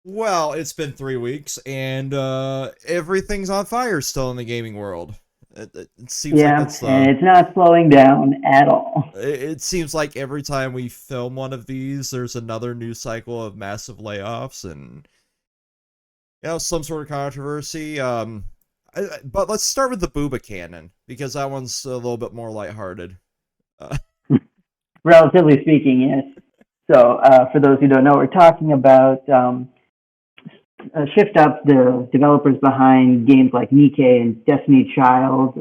Well, it's been 3 weeks, and everything's on fire still in the gaming world. It seems like Yeah, that's and the. it's not slowing down at all. It seems like every time we film one of these, there's another news cycle of massive layoffs and some sort of controversy. But let's start with the Booba Cannon because that one's a little bit more lighthearted. Uh, Relatively speaking, yes. So, for those who don't know, we're talking about Shift Up, the developers behind games like Nikkei and Destiny Child.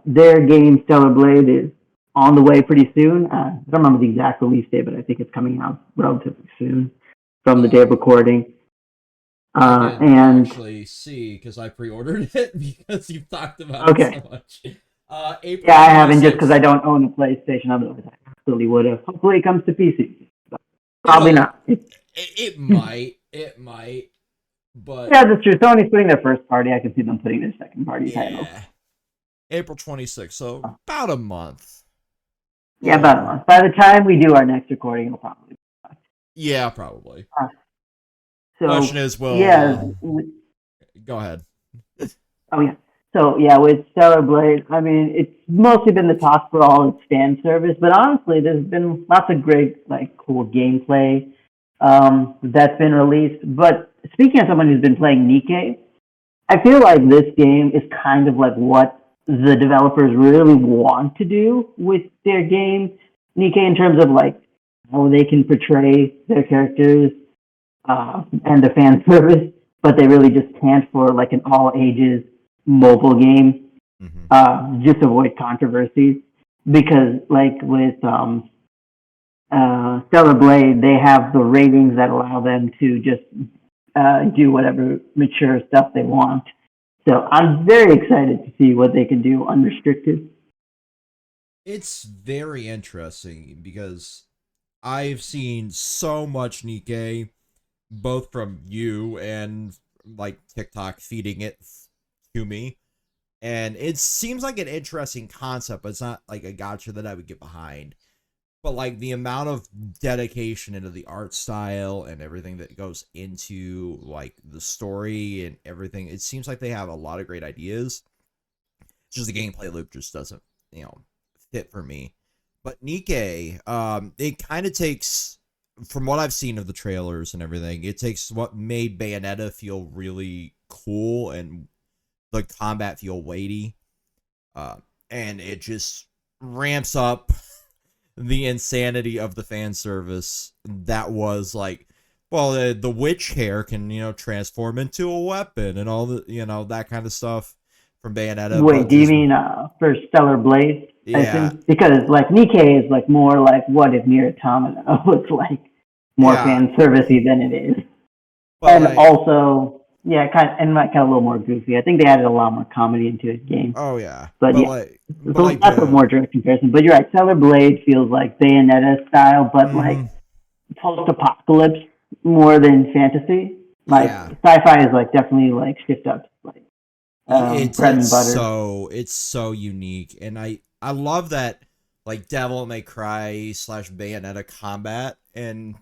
Their game Stellar Blade is on the way pretty soon. I don't remember the exact release date, but I think it's coming out relatively soon from the day of uh, recording. I can And actually see because I pre-ordered it because you've talked about it okay, so much. April yeah, I twenty haven't just because I sixth. don't own a PlayStation. Otherwise, I absolutely would have. Hopefully, it comes to PC. But probably It'll. not. It might. It might. But Yeah, that's true. Sony's putting their first party. I can see them putting their second party titles. yeah, April 26th. So about a month. A Yeah, little about a over. month. By the time we do our next recording, it'll probably be out. Yeah, probably. Uh, Question so is, will yeah, go ahead. oh yeah. So yeah, with Stellar Blade, I mean, it's mostly been the talk for all its fan service, but honestly, there's been lots of great, like, cool gameplay that's been released. But speaking of someone who's been playing Nikkei, I feel like this game is kind of like what the developers really want to do with their game, Nikkei, in terms of like how they can portray their characters and the fan service, but they really just can't for like an all ages mobile game. Mm-hmm. Just avoid controversies because like with Stellar Blade, they have the ratings that allow them to just do whatever mature stuff they want. So I'm very excited to see what they can do unrestricted. It's very interesting because I've seen so much Nikkei, both from you and like TikTok feeding it to me. And it seems like an interesting concept, but it's not like a gotcha that I would get behind. But like the amount of dedication into the art style and everything that goes into like the story and everything, it seems like they have a lot of great ideas. It's just the gameplay loop just doesn't, fit for me. But Nikkei, it kind of takes, from what I've seen of the trailers and everything, it takes what made Bayonetta feel really cool and the combat feel weighty, uh, and it just ramps up the insanity of the fan service that was like, well, the witch hair can transform into a weapon and all the that kind of stuff from Bayonetta, Wait, but do you just mean for Stellar Blade? I yeah, assume because like Nikkei is like more like what if Nier Automata was like more yeah, fan servicey than it is, but and like, also yeah, like kind of a little more goofy. I think they added a lot more comedy into his game, oh yeah, but but yeah, like, but so like that's a more direct comparison. But you're right, Stellar Blade feels like Bayonetta style, but mm-hmm, like post-apocalypse more than fantasy. Like yeah, sci-fi is like definitely like shift up like it's bread it's and butter. so it's so unique, and I love that like Devil May Cry slash Bayonetta combat and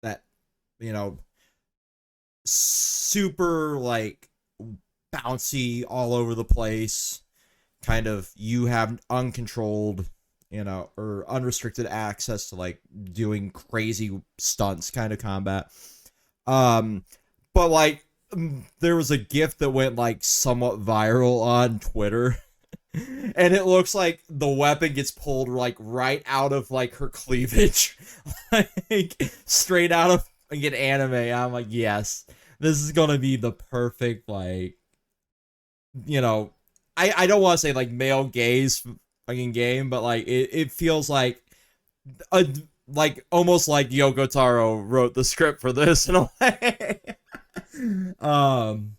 that you know super like bouncy all over the place kind of you have uncontrolled or unrestricted access to like doing crazy stunts kind of combat. um but like there was a gif that went like somewhat viral on Twitter and it looks like the weapon gets pulled like right out of like her cleavage like straight out of like an anime. I'm like, yes, this is gonna be the perfect like you know I don't want to say like male gaze fucking game, but like it feels like a like almost like Yoko Taro wrote the script for this in a way. um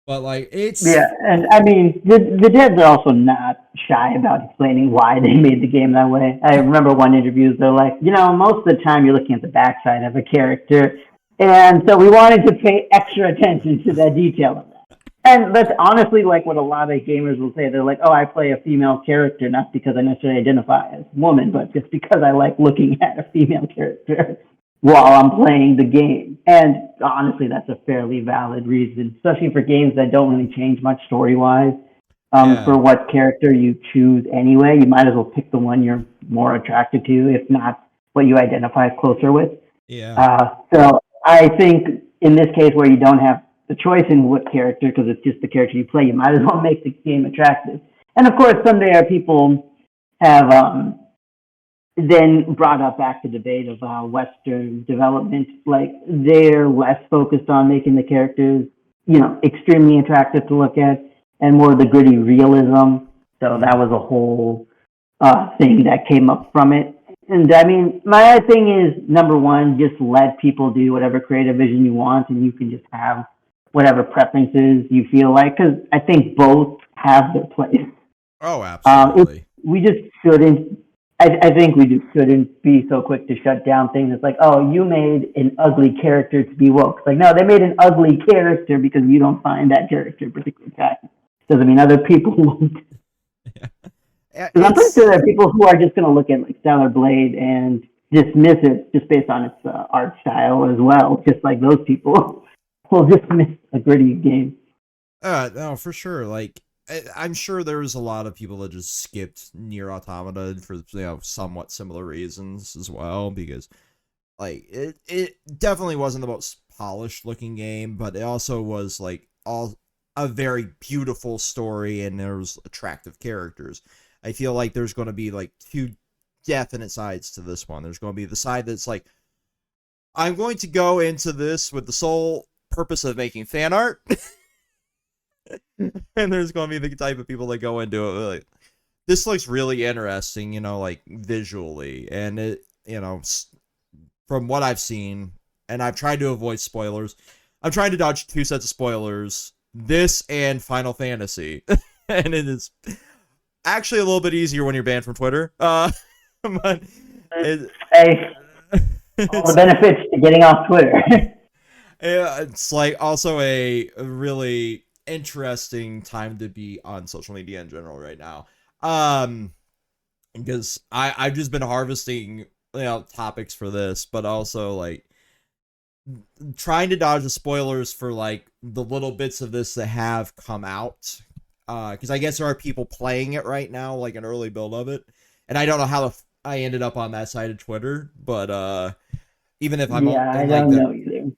but like Yeah, it's and I mean the devs are also not shy about explaining why they made the game that way. I remember one interview they're like, most of the time you're looking at the backside of a character, and so we wanted to pay extra attention to that detail of that. And that's honestly like what a lot of gamers will say. They're like, "Oh, I play a female character not because I necessarily identify as woman, but just because I like looking at a female character." while I'm playing the game. And honestly, that's a fairly valid reason, especially for games that don't really change much story wise. For Yeah, what character you choose anyway, you might as well pick the one you're more attracted to, if not what you identify closer with. yeah, So I think in this case where you don't have the choice in what character, because it's just the character you play, you might as well make the game attractive. And of course, someday our people have then brought up back the debate of Western development, like they're less focused on making the characters, extremely attractive to look at, and more the gritty realism. So that mm, was a whole thing that came up from it. And I mean, my thing is number one, just let people do whatever creative vision you want, and you can just have whatever preferences you feel like. Because I think both have their place. oh, It, absolutely. we just shouldn't. I think we just shouldn't be so quick to shut down things. It's like, oh, you made an ugly character to be woke. It's like, no, they made an ugly character because you don't find that character particularly attractive. Doesn't mean other people won't. Yeah, Because I'm pretty sure there are people who are just going to look at like Stellar Blade and dismiss it just based on its art style as well. Just like those people will dismiss a gritty game. no, for sure. Like, I'm sure there was a lot of people that just skipped Near Automata for somewhat similar reasons as well, because like it definitely wasn't the most polished looking game, but it also was like all a very beautiful story and there was attractive characters. I feel like there's going to be like two definite sides to this one. There's going to be the side that's like, I'm going to go into this with the sole purpose of making fan art. And there's going to be the type of people that go into it like, this looks really interesting, like visually. And it, from what I've seen, and I've tried to avoid spoilers, I'm trying to dodge two sets of spoilers, this and Final Fantasy. And it is actually a little bit easier when you're banned from Twitter. But Hey, all the benefits to getting off Twitter. it's like also a really interesting time to be on social media in general right now. Because I've just been harvesting topics for this, but also like trying to dodge the spoilers for like the little bits of this that have come out. Because I guess there are people playing it right now, like an early build of it, and I don't know how I ended up on that side of Twitter, but even if I'm Yeah, I in like don't know either.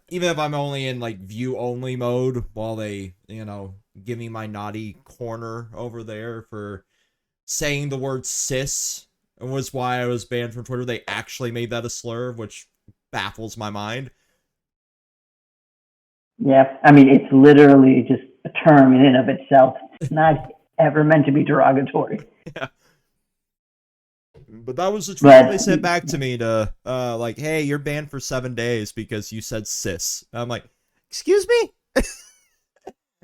even if I'm only in like view only mode while they give me my naughty corner over there for saying the word cis, and was why I was banned from Twitter. They actually made that a slur, which baffles my mind. Yeah, I mean, it's literally just a term in and of itself. It's not ever meant to be derogatory. Yeah. But that was the tweet But they sent back to me to like, hey, you're banned for 7 days because you said cis. I'm like, excuse me.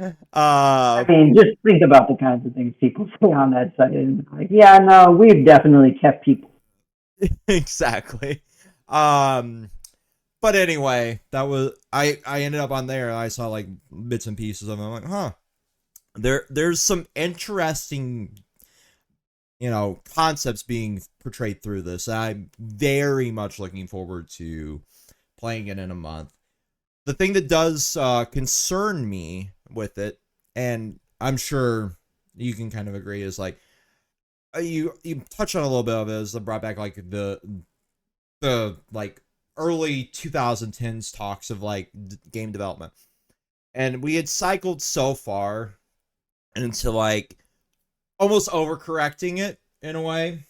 I mean, just think about the kinds of things people say on that site, and like, yeah, no, we've definitely kept people. Exactly. But anyway, that was I ended up on there. I saw like bits and pieces of it. I'm like, huh. There's some interesting concepts being portrayed through this. I'm very much looking forward to playing it in a month. The thing that does concern me with it, and I'm sure you can kind of agree, is like you touched on a little bit of it, is the brought back like the like early 2010s talks of like game development, and we had cycled so far into like almost overcorrecting it in a way,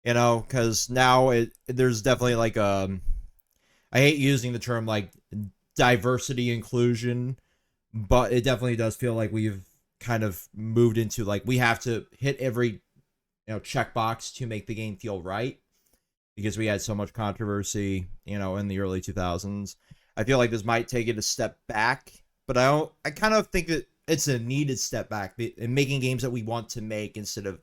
because now there's definitely like I hate using the term like diversity inclusion, but it definitely does feel like we've kind of moved into like we have to hit every checkbox to make the game feel right, because we had so much controversy in the early 2000s. I feel like this might take it a step back, but I kind of think that it's a needed step back in making games that we want to make instead of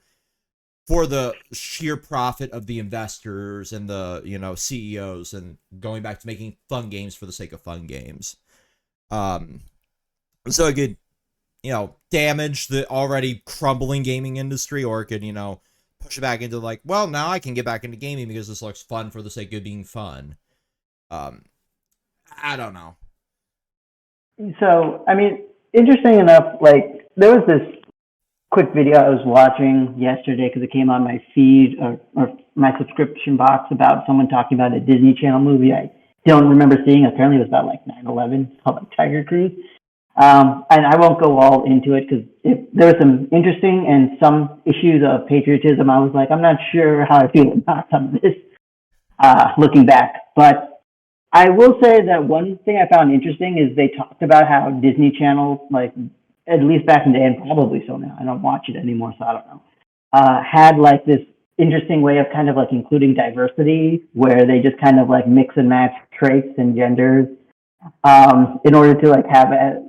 for the sheer profit of the investors and the CEOs, and going back to making fun games for the sake of fun games. So it could damage the already crumbling gaming industry, or it could push push back into like, well, now I can get back into gaming because this looks fun for the sake of being fun. I don't know. So, I mean, interesting enough, like, there was this quick video I was watching yesterday because it came on my feed or my subscription box about someone talking about a Disney Channel movie I don't remember seeing. Apparently, it was about like 9/11. It's called like Tiger Cruise. And I won't go all into it because there were some interesting and some issues of patriotism. I was like, I'm not sure how I feel about some of this looking back. But I will say that one thing I found interesting is they talked about how Disney Channel, like at least back in the day, and probably so now, I don't watch it anymore, so I don't know, had like this interesting way of kind of like including diversity where they just kind of like mix and match traits and genders in order to like have a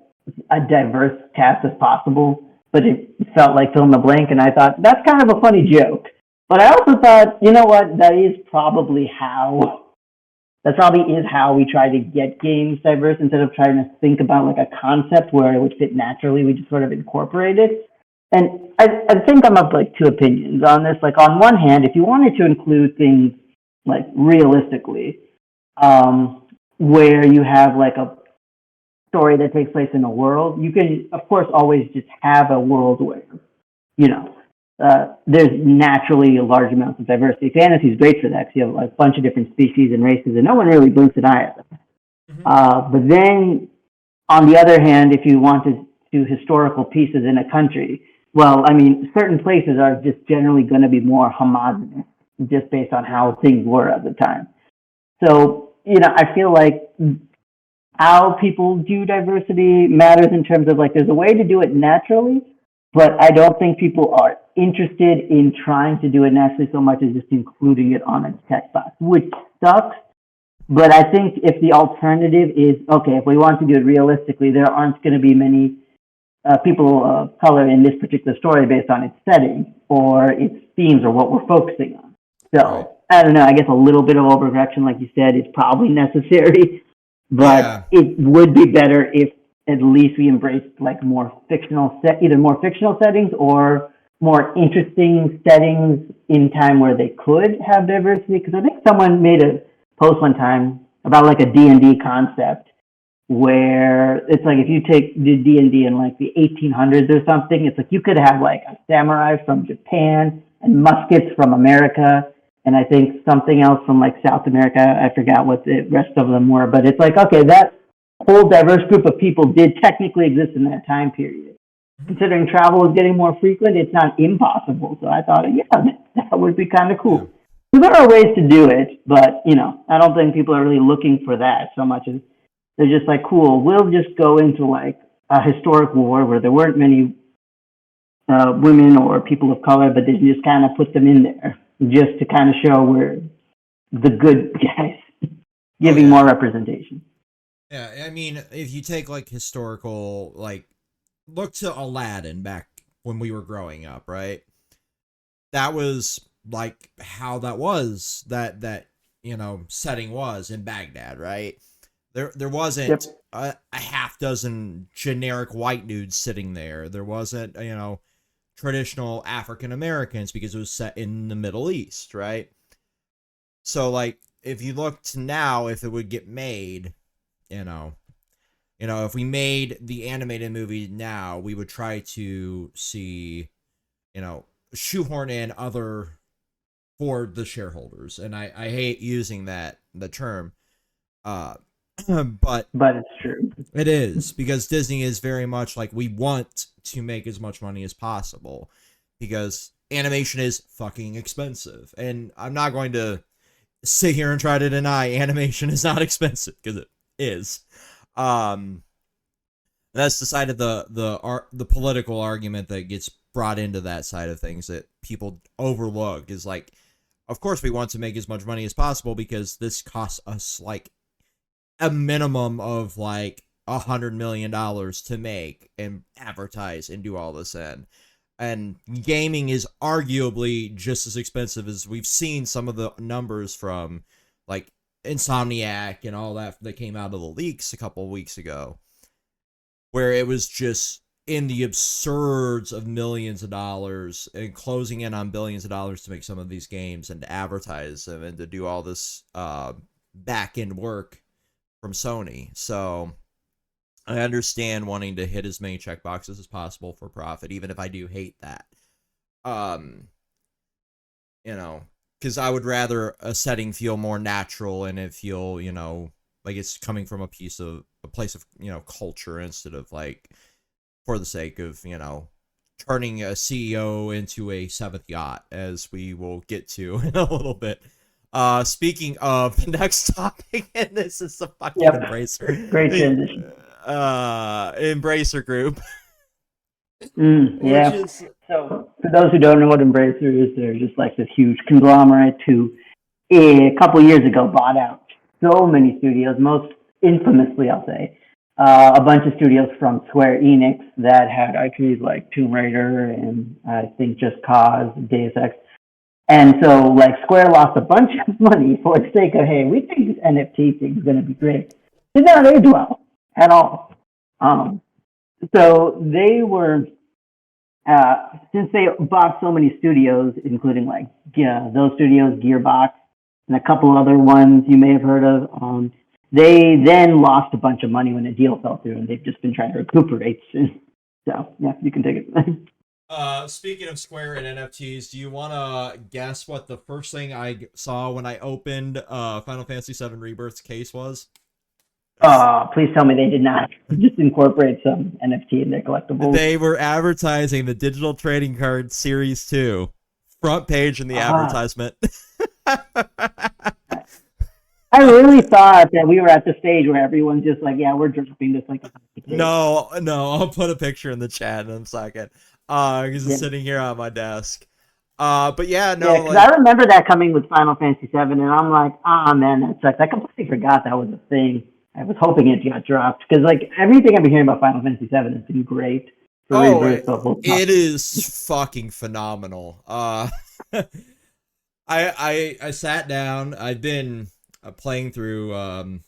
diverse cast as possible, but it felt like fill in the blank, and I thought that's kind of a funny joke. But I also thought, you know what, that probably is how we try to get games diverse instead of trying to think about like a concept where it would fit naturally. We just sort of incorporate it. And I think I'm of like two opinions on this. Like on one hand, if you wanted to include things like realistically, where you have like a story that takes place in a world, you can, of course, always just have a world where, you know, there's naturally a large amount of diversity. Fantasy is great for that because you have like, a bunch of different species and races, and no one really blinks an eye at them. But then, on the other hand, if you want to do historical pieces in a country, well, I mean, certain places are just generally going to be more homogenous just based on how things were at the time. So, you know, I feel like how people do diversity matters in terms of like there's a way to do it naturally, but I don't think people are interested in trying to do it naturally so much as just including it on a text box, which sucks. But I think if the alternative is, okay, if we want to do it realistically, there aren't going to be many people of color in this particular story based on its setting or its themes or what we're focusing on. So, I don't know, I guess a little bit of overcorrection, like you said, is probably necessary. But it would be better if at least we embraced like more either more fictional settings or more interesting settings in time where they could have diversity. Because I think someone made a post one time about like a D&D concept where it's like if you take the D&D in like the 1800s or something, it's like you could have like a samurai from Japan and muskets from America. And I think something else from like South America. I forgot what the rest of them were, but it's like, okay, that whole diverse group of people did technically exist in that time period. Considering travel is getting more frequent, it's not impossible. So I thought, yeah, that would be kind of cool. So there are ways to do it, but, you know, I don't think people are really looking for that so much as they're just like, cool, we'll just go into like a historic war where there weren't many women or people of color, but they just kind of put them in there just to kind of show we're the good guys, giving more representation. Yeah, I mean, if you take like historical, like look to Aladdin back when we were growing up, right? That was like how that was that you know setting was in Baghdad, right? There wasn't a half dozen generic white dudes sitting there. There wasn't, you know, traditional African Americans because it was set in the Middle East, right? So like if you looked now, if it would get made, you know, if we made the animated movie now, we would try to see, you know, shoehorn in other for the shareholders. And I hate using the term, but it's true. It is, because Disney is very much like, we want to make as much money as possible because animation is fucking expensive. And I'm not going to sit here and try to deny animation is not expensive, because it is. That's the side of the political argument that gets brought into that side of things that people overlook, is like, of course we want to make as much money as possible because this costs us like a minimum of like $100 million to make and advertise and do all this in. And gaming is arguably just as expensive, as we've seen some of the numbers from like Insomniac and all that came out of the leaks a couple of weeks ago, where it was just in the absurds of millions of dollars and closing in on billions of dollars to make some of these games and to advertise them and to do all this back end work from Sony. So I understand wanting to hit as many checkboxes as possible for profit, even if I do hate that. You know, because I would rather a setting feel more natural and it feel, you know, like it's coming from a place of, you know, culture instead of like for the sake of, you know, turning a CEO into a seventh yacht, as we will get to in a little bit. Speaking of the next topic, and this is the fucking Embracer. Great transition. Embracer Group. Yeah. So for those who don't know what Embracer is, they're just like this huge conglomerate who a couple years ago bought out so many studios, most infamously, I'll say, a bunch of studios from Square Enix that had IPs like Tomb Raider and I think Just Cause, Deus Ex. And so, like, Square lost a bunch of money for the sake of, hey, we think this NFT thing is going to be great. Did not age well at all. So they were, since they bought so many studios, including like those studios, Gearbox, and a couple other ones you may have heard of, they then lost a bunch of money when the deal fell through, and they've just been trying to recuperate since. So yeah, you can take it. Speaking of Square and NFTs, do you want to guess what the first thing I saw when I opened Final Fantasy VII Rebirth's case was? Please tell me they did not just incorporate some NFT in their collectibles. They were advertising the digital trading card Series 2. Front page in the advertisement. I really thought that we were at the stage where everyone's just like, yeah, we're dropping this like a No, I'll put a picture in the chat in a second. Because it's sitting here on my desk. But yeah, no. Yeah, because I remember that coming with Final Fantasy VII, and I'm like, man, that sucks. I completely forgot that was a thing. I was hoping it got dropped because, like, everything I've been hearing about Final Fantasy VII has been great. It is fucking phenomenal. I sat down. I've been playing through Final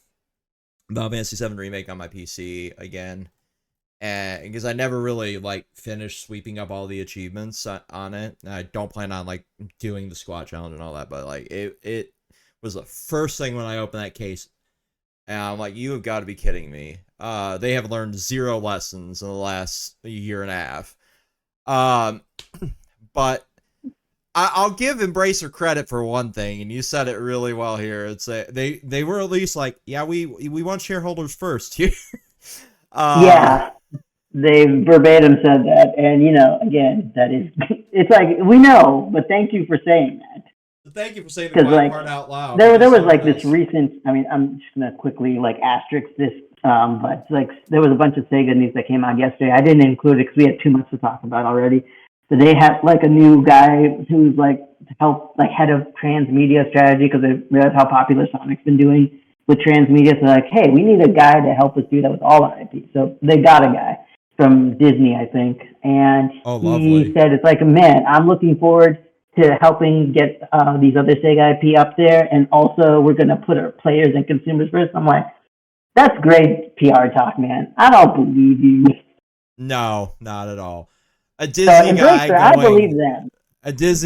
Fantasy VII Remake on my PC again, and because I never really like finished sweeping up all the achievements on it. I don't plan on like doing the squat challenge and all that, but like it was the first thing when I opened that case. And I'm like, you have got to be kidding me. They have learned 0 lessons in the last year and a half. But I'll give Embracer credit for one thing, and you said it really well here. It's they were at least like, yeah, we want shareholders first here. Yeah, they verbatim said that, and you know, again, that is, it's like we know, but thank you for saying that. Thank you for saying the quiet part out loud. There was like this recent. I mean, I'm just gonna quickly like asterisk this, but like there was a bunch of Sega news that came out yesterday. I didn't include it because we had too much to talk about already. So they have like a new guy who's like head of transmedia strategy because they realize how popular Sonic's been doing with transmedia. So like, hey, we need a guy to help us do that with all our IP. So they got a guy from Disney, I think, and he said it's like, man, I'm looking forward to helping get these other Sega IP up there, and also we're going to put our players and consumers first. I'm like, that's great PR talk, man. I don't believe you. No, not at all. A Disney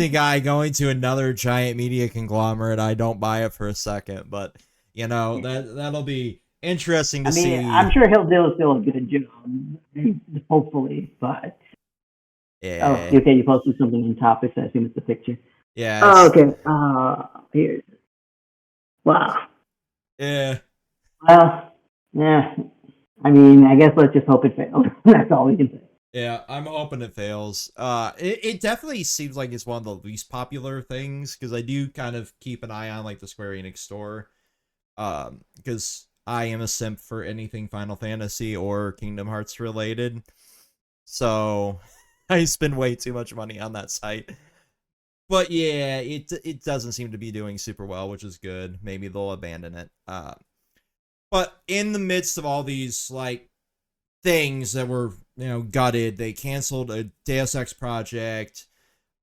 guy going to another giant media conglomerate, I don't buy it for a second, but you know, that'll be interesting to see. I'm sure he'll do still a good job, hopefully, but yeah. Oh, okay, you posted something in topics. I assume it's the picture. Yeah. Oh, okay. Here. Wow. Yeah. Well, yeah. I mean, I guess let's just hope it fails. That's all we can say. Yeah, I'm hoping it fails. It definitely seems like it's one of the least popular things because I do kind of keep an eye on like the Square Enix store, because I am a simp for anything Final Fantasy or Kingdom Hearts related. So I spend way too much money on that site. But yeah, it doesn't seem to be doing super well, which is good. Maybe they'll abandon it. But in the midst of all these like things that were, you know, gutted, they canceled a Deus Ex project.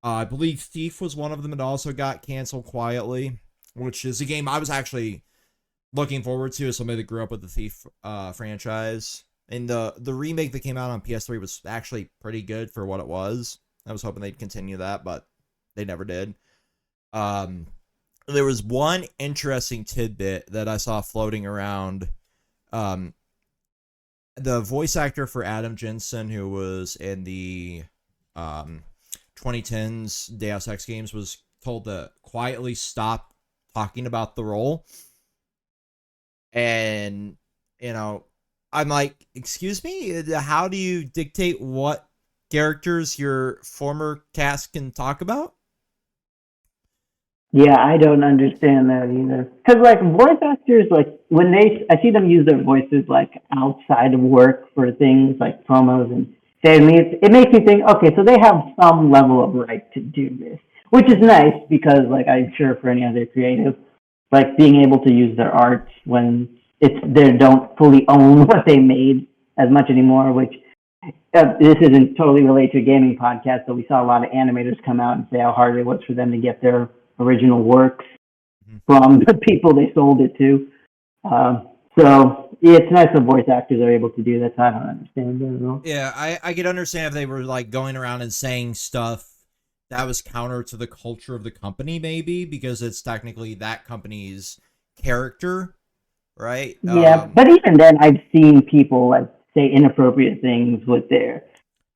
I believe Thief was one of them. It also got canceled quietly, which is a game I was actually looking forward to as somebody that grew up with the Thief franchise. And the remake that came out on PS3 was actually pretty good for what it was. I was hoping they'd continue that, but they never did. Um, there was one interesting tidbit that I saw floating around. Um, the voice actor for Adam Jensen, who was in the 2010s Deus Ex games, was told to quietly stop talking about the role. And, you know, I'm like, excuse me? How do you dictate what characters your former cast can talk about? Yeah, I don't understand that either. Because like voice actors, like when I see them use their voices like outside of work for things like promos and it makes me think, okay, so they have some level of right to do this, which is nice because like I'm sure for any other creative, like being able to use their art when they don't fully own what they made as much anymore, which this isn't totally related to a gaming podcast, but we saw a lot of animators come out and say how hard it was for them to get their original works from the people they sold it to. So yeah, it's nice that voice actors are able to do that. So I don't understand that at all. Yeah, I could understand if they were like going around and saying stuff that was counter to the culture of the company, maybe because it's technically that company's character, right? Yeah, but even then, I've seen people like say inappropriate things with their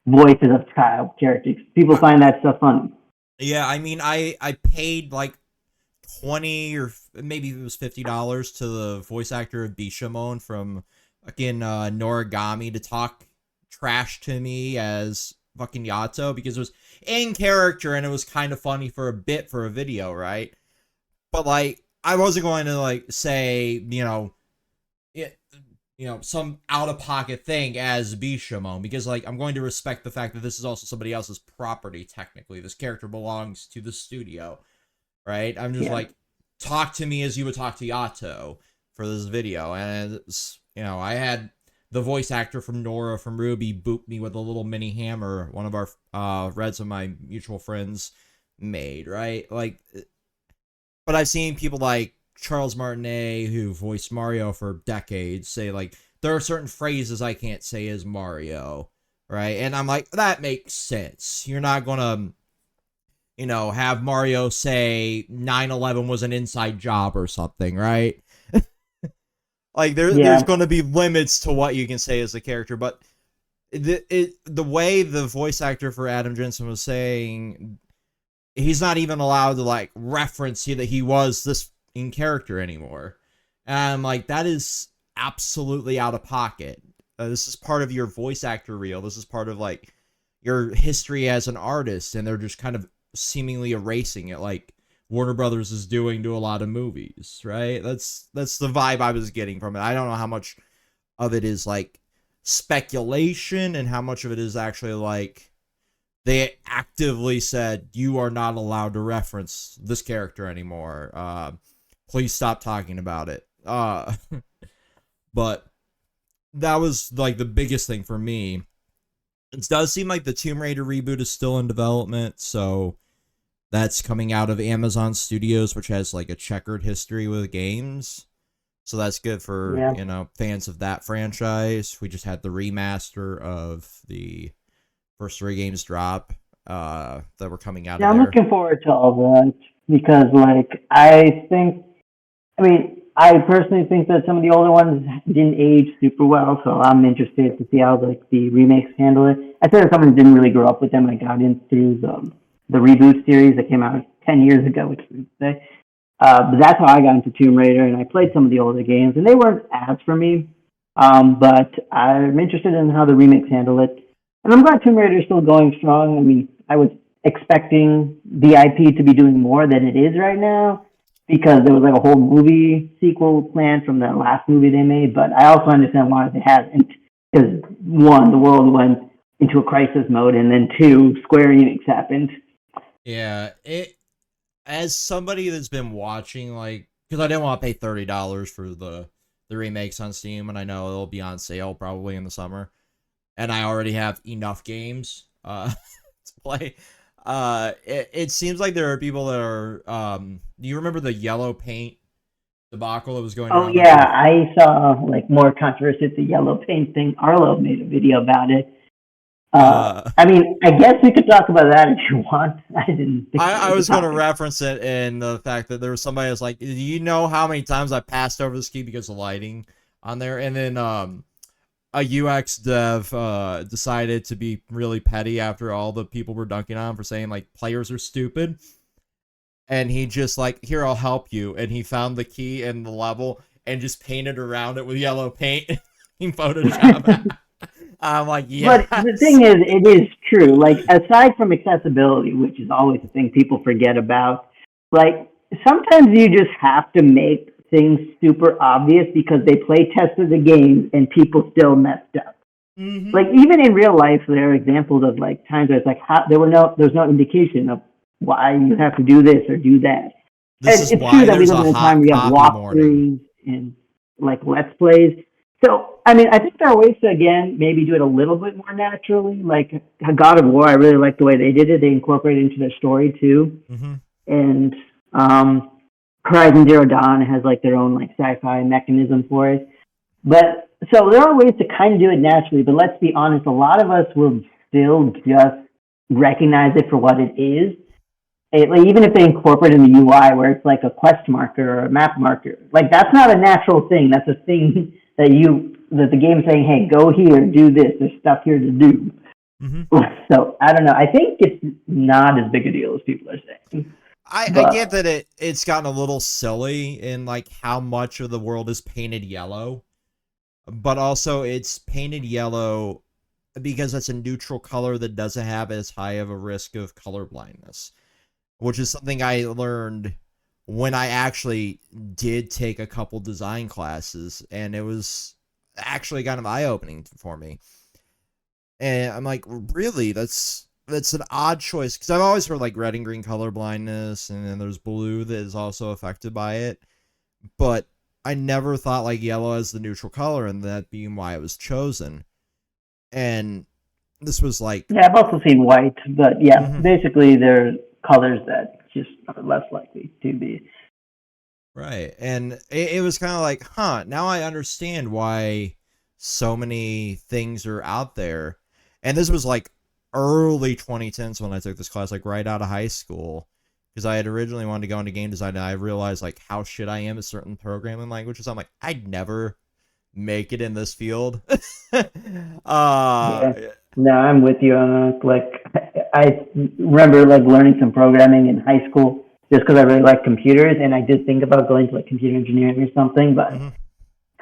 voices of child characters. People find that stuff funny. Yeah, I mean, I paid like 20 or maybe it was $50 to the voice actor of Bishamon from fucking Noragami to talk trash to me as fucking Yato because it was in character and it was kind of funny for a bit for a video, right? But like I wasn't going to like say, some out of pocket thing as Bishamon because like I'm going to respect the fact that this is also somebody else's property technically. This character belongs to the studio, right? I'm just like, talk to me as you would talk to Yato for this video. And it's, I had the voice actor from Nora from Ruby boop me with a little mini hammer, one of our Reds of my mutual friends made, right? Like, but I've seen people like Charles Martinet, who voiced Mario for decades, say like, there are certain phrases I can't say as Mario, right? And I'm like, that makes sense. You're not gonna have Mario say 9/11 was an inside job or something, right? Like there's going to be limits to what you can say as a character, but the way the voice actor for Adam Jensen was saying, he's not even allowed to like reference that he was this in character anymore. And I'm like, that is absolutely out of pocket. This is part of your voice actor reel. This is part of like your history as an artist, and they're just kind of seemingly erasing it like Warner Brothers is doing to a lot of movies, right? That's the vibe I was getting from it. I don't know how much of it is like speculation and how much of it is actually like they actively said you are not allowed to reference this character anymore. Please stop talking about it. But that was like the biggest thing for me. It does seem like the Tomb Raider reboot is still in development, so that's coming out of Amazon Studios, which has like a checkered history with games. So that's good for, fans of that franchise. We just had the remaster of the first 3 games drop that were coming out of there. I'm looking forward to all that because, like, I personally think that some of the older ones didn't age super well, so I'm interested to see how like the remakes handle it. I said someone didn't really grow up with them. I got in through the reboot series that came out 10 years ago, which we would say. But that's how I got into Tomb Raider, and I played some of the older games, and they weren't ads for me. But I'm interested in how the remakes handle it. And I'm glad Tomb Raider is still going strong. I mean, I was expecting the IP to be doing more than it is right now because there was like a whole movie sequel planned from the last movie they made. But I also understand why they haven't. Because one, the world went into a crisis mode, and then 2, Square Enix happened. Yeah, as somebody that's been watching, like, because I didn't want to pay $30 for the remakes on Steam, and I know it'll be on sale probably in the summer, and I already have enough games to play. It seems like there are people that are. Do you remember the yellow paint debacle that was going Oh around on yeah, Twitter. I saw like more controversy with the yellow paint thing. Arlo made a video about it. Uh, I mean, I guess we could talk about that if you want. I didn't think that I was a was going to topic. reference it in the fact that there was somebody that's like, do you know how many times I passed over this key because of lighting on there? And then a UX dev decided to be really petty after all the people were dunking on him for saying like players are stupid. And he just like, here, I'll help you. And he found the key in the level and just painted around it with yellow paint in Photoshop. I'm like, But the yes. thing is, it is true. Like, aside from accessibility, which is always a thing people forget about, like, sometimes you just have to make things super obvious because they play tested the game and people still messed up. Mm-hmm. Like, even in real life, there are examples of, like, times where it's like, there's no indication of why you have to do this or do that. This And is it's true why that we there's live a in a time hot where you have copy morning. walkthroughs and, like, Let's Plays. So, I mean, I think there are ways to, again, maybe do it a little bit more naturally. Like God of War, I really like the way they did it. They incorporated it into their story, too. Mm-hmm. And Horizon Zero Dawn has, like, their own, like, sci-fi mechanism for it. But, so there are ways to kind of do it naturally, but let's be honest, a lot of us will still just recognize it for what it is. Like, even if they incorporate in the UI where it's like a quest marker or a map marker, like that's not a natural thing. That's a thing that the game's saying, hey, go here, do this. There's stuff here to do. Mm-hmm. So I don't know. I think it's not as big a deal as people are saying. I get But that it's gotten a little silly in like how much of the world is painted yellow, but also it's painted yellow because it's a neutral color that doesn't have as high of a risk of color blindness, which is something I learned when I actually did take a couple design classes, and it was actually kind of eye-opening for me. And I'm like, really? That's an odd choice because I've always heard like red and green color blindness, and then there's blue that is also affected by it. But I never thought like yellow as the neutral color, and that being why it was chosen. And this was like, yeah, I've also seen white, but yeah, mm-hmm, basically they're colors that just are less likely to be. right. And it was kind of like, huh, now I understand why so many things are out there. And this was like early 2010s when I took this class, like right out of high school. Because I had originally wanted to go into game design, and I realized like how shit I am at certain programming languages. I'm like, I'd never make it in this field. Yeah. No, I'm with you on that. Like, I remember like learning some programming in high school just because I really like computers, and I did think about going to like computer engineering or something. But mhm.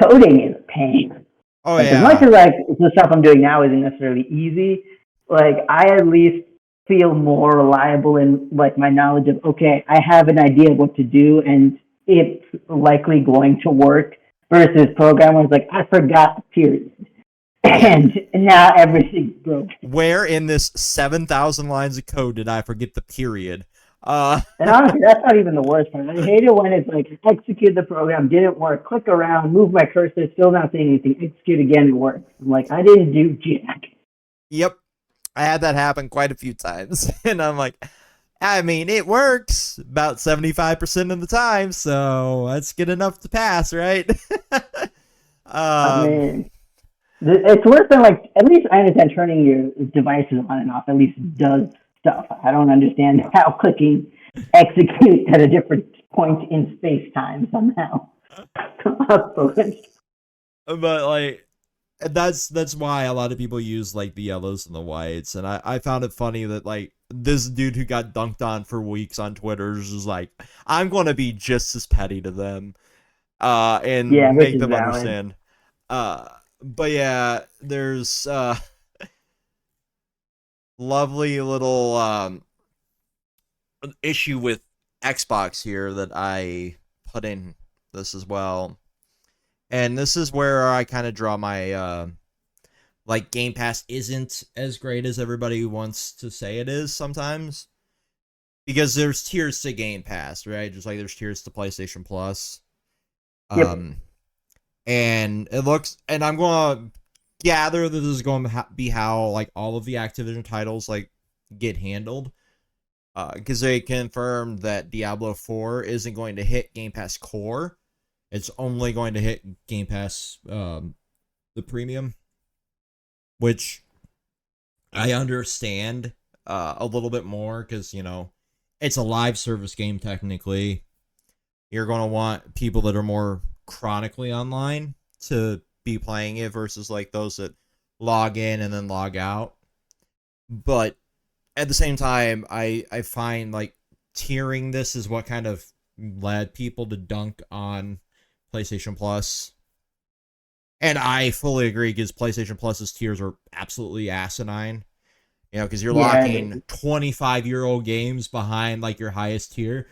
coding is a pain. Oh Like, as much yeah. as like the stuff I'm doing now isn't necessarily easy, like I at least feel more reliable in like my knowledge of okay, I have an idea of what to do, and it's likely going to work. Versus programmers like I forgot the period Yeah. and now everything's broken. Where in this 7,000 lines of code did I forget the period? And honestly, that's not even the worst part. I hate it when it's like execute the program, didn't work, click around, move my cursor, still not saying anything, execute again, it works. I'm like, I didn't do jack. Yep. I had that happen quite a few times. And I'm like, I mean, it works about 75% of the time, so that's good enough to pass, right? I um, mean, it's worse than like, at least I understand turning your devices on and off at least does stuff. I don't understand how clicking execute at a different point in space time somehow. but like, that's why a lot of people use like the yellows and the whites, and I found it funny that like this dude who got dunked on for weeks on Twitter is just like, I'm gonna be just as petty to them, Yeah, and which make is them valid. understand. But yeah, there's lovely little issue with Xbox here that I put in this as well. And this is where I kind of draw my like Game Pass isn't as great as everybody wants to say it is sometimes. Because there's tiers to Game Pass, right? Just like there's tiers to PlayStation Plus. Yep. Um and it looks, and I'm going to gather that this is going to be how like all of the Activision titles like get handled. Because they confirmed that Diablo 4 isn't going to hit Game Pass Core, it's only going to hit Game Pass, the premium, which I understand a little bit more because, it's a live service game technically. You're going to want people that are more chronically online to be playing it versus like those that log in and then log out. But at the same time, I find like tiering this is what kind of led people to dunk on PlayStation Plus. And I fully agree because PlayStation Plus's tiers are absolutely asinine. Because you're locking 25-year-old games behind like your highest tier.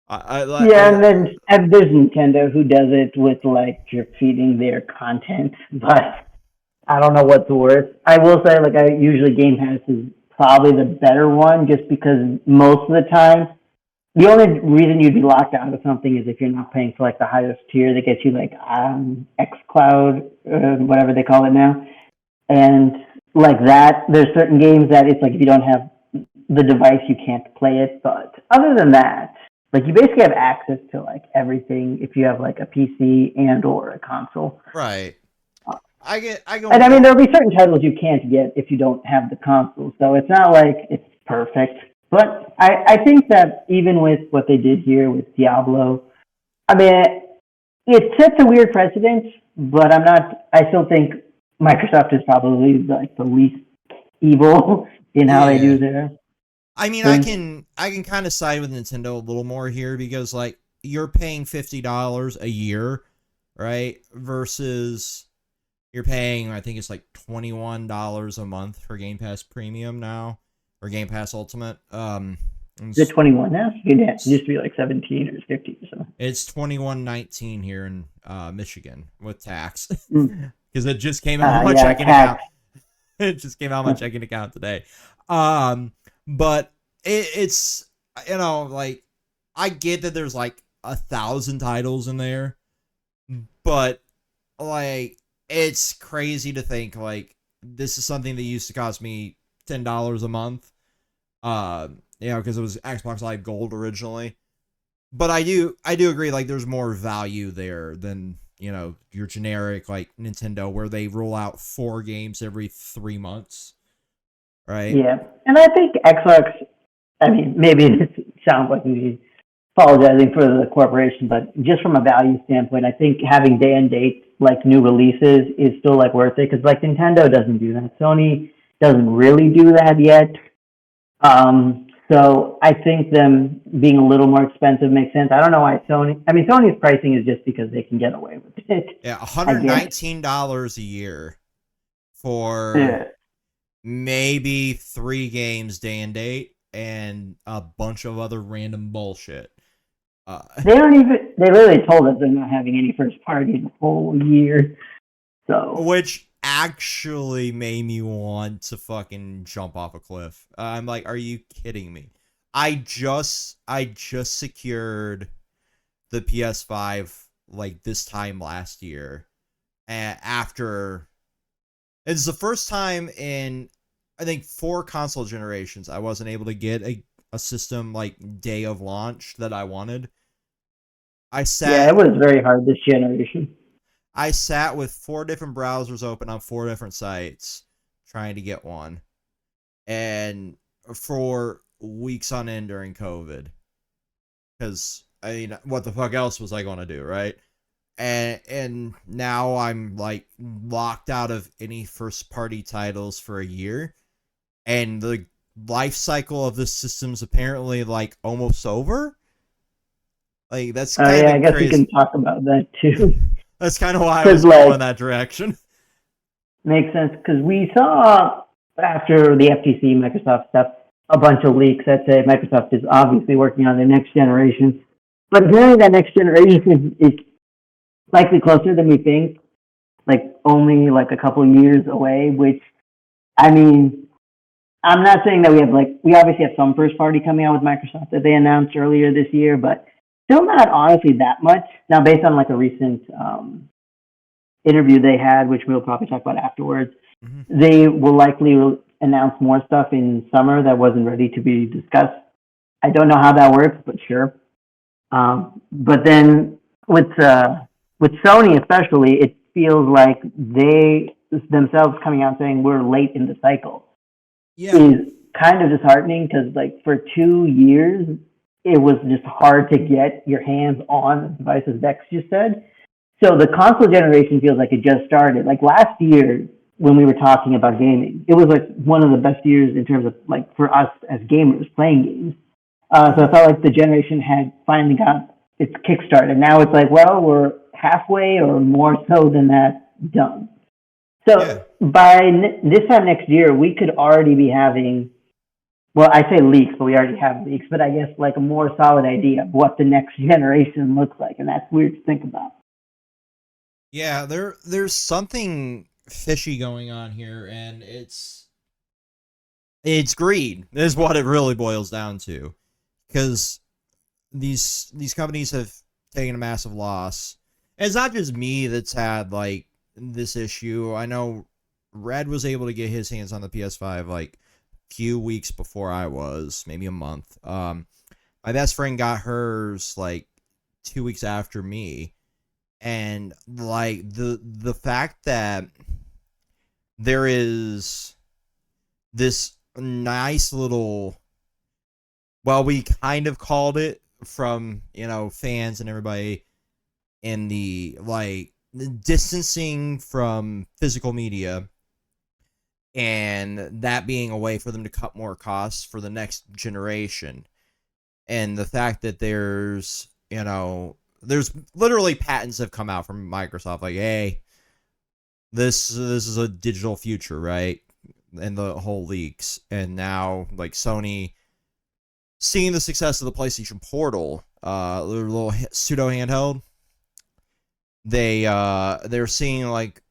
And then there's Nintendo who does it with like drip feeding their content, but I don't know what's worse. I will say, like, I usually Game Pass is probably the better one, just because most of the time, the only reason you'd be locked out of something is if you're not paying for like the highest tier that gets you like xCloud, whatever they call it now, and like that. There's certain games that it's like if you don't have the device, you can't play it. But other than that, like you basically have access to like everything if you have like a PC and or a console. Right. I go. And I mean, there'll be certain titles you can't get if you don't have the console. So it's not like it's perfect. But I think that even with what they did here with Diablo, I mean, it sets a weird precedent. But I still think Microsoft is probably like the least evil in how they do their. I mean, thing. I can kind of side with Nintendo a little more here because like you're paying $50 a year, right? Versus you're paying, I think it's like $21 a month for Game Pass Premium now, or Game Pass Ultimate. Is it 21 now? It used to be like 17 or 15 or something. It's 21.19 here in Michigan with tax because it just came out on my checking account. It just came out on my checking account today. But it's like I get that there's like 1,000 titles in there, but like it's crazy to think like this is something that used to cost me $10 a month. Because it was Xbox Live Gold originally. But I do agree like there's more value there than your generic like Nintendo where they roll out 4 games every 3 months. Right? Yeah. And I think Xbox, I mean, maybe this sounds like me apologizing for the corporation, but just from a value standpoint, I think having day and date, like new releases, is still like worth it because like Nintendo doesn't do that. Sony doesn't really do that yet. So I think them being a little more expensive makes sense. I don't know why Sony's pricing is just because they can get away with it. Yeah, $119 a year for maybe 3 games day and date and a bunch of other random bullshit. They literally told us they're not having any first party the whole year. So which actually made me want to fucking jump off a cliff. I'm like, are you kidding me? I just secured the PS5 like this time last year, after it's the first time in I think 4 console generations I wasn't able to get a system like day of launch that I wanted. It was very hard this generation. I sat with 4 different browsers open on 4 different sites trying to get one. And for weeks on end during COVID. Because, I mean, what the fuck else was I going to do, right? And now I'm, like, locked out of any first-party titles for a year. And the life cycle of this system's apparently, like, almost over. Like, that's kind of crazy. I guess we can talk about that, too. That's kind of why I was going in that direction. Makes sense, because we saw, after the FTC, Microsoft stuff, a bunch of leaks that say Microsoft is obviously working on their next generation. But apparently that next generation is likely closer than we think, like only like a couple years away, which, I mean, I'm not saying that we obviously have some first party coming out with Microsoft that they announced earlier this year, but still not honestly that much. Now, based on like a recent interview they had, which we'll probably talk about afterwards, they will likely announce more stuff in summer that wasn't ready to be discussed. I don't know how that works, but sure. But then with Sony especially, it feels like they themselves coming out saying we're late in the cycle Yeah. is kind of disheartening because like for 2 years it was just hard to get your hands on devices. Dex just said. So the console generation feels like it just started. Like last year when we were talking about gaming, it was like one of the best years in terms of like for us as gamers playing games. So I felt like the generation had finally got its kickstart, and now it's like, well, we're halfway or more so than that done. Yeah. So by this time next year, we could already be having, well, I say leaks, but we already have leaks, but I guess like a more solid idea of what the next generation looks like, and that's weird to think about. Yeah, there's something fishy going on here, and it's greed is what it really boils down to, because these companies have taken a massive loss. And it's not just me that's had like this issue. I know Red was able to get his hands on the PS5 like a few weeks before I was, maybe a month. My best friend got hers like 2 weeks after me, and like the fact that there is this nice little, well, we kind of called it from, fans and everybody, in the like distancing from physical media, and that being a way for them to cut more costs for the next generation. And the fact that there's literally patents have come out from Microsoft like, hey, this is a digital future, right? And the whole leaks. And now like Sony, seeing the success of the PlayStation Portal, their little pseudo handheld, they're seeing like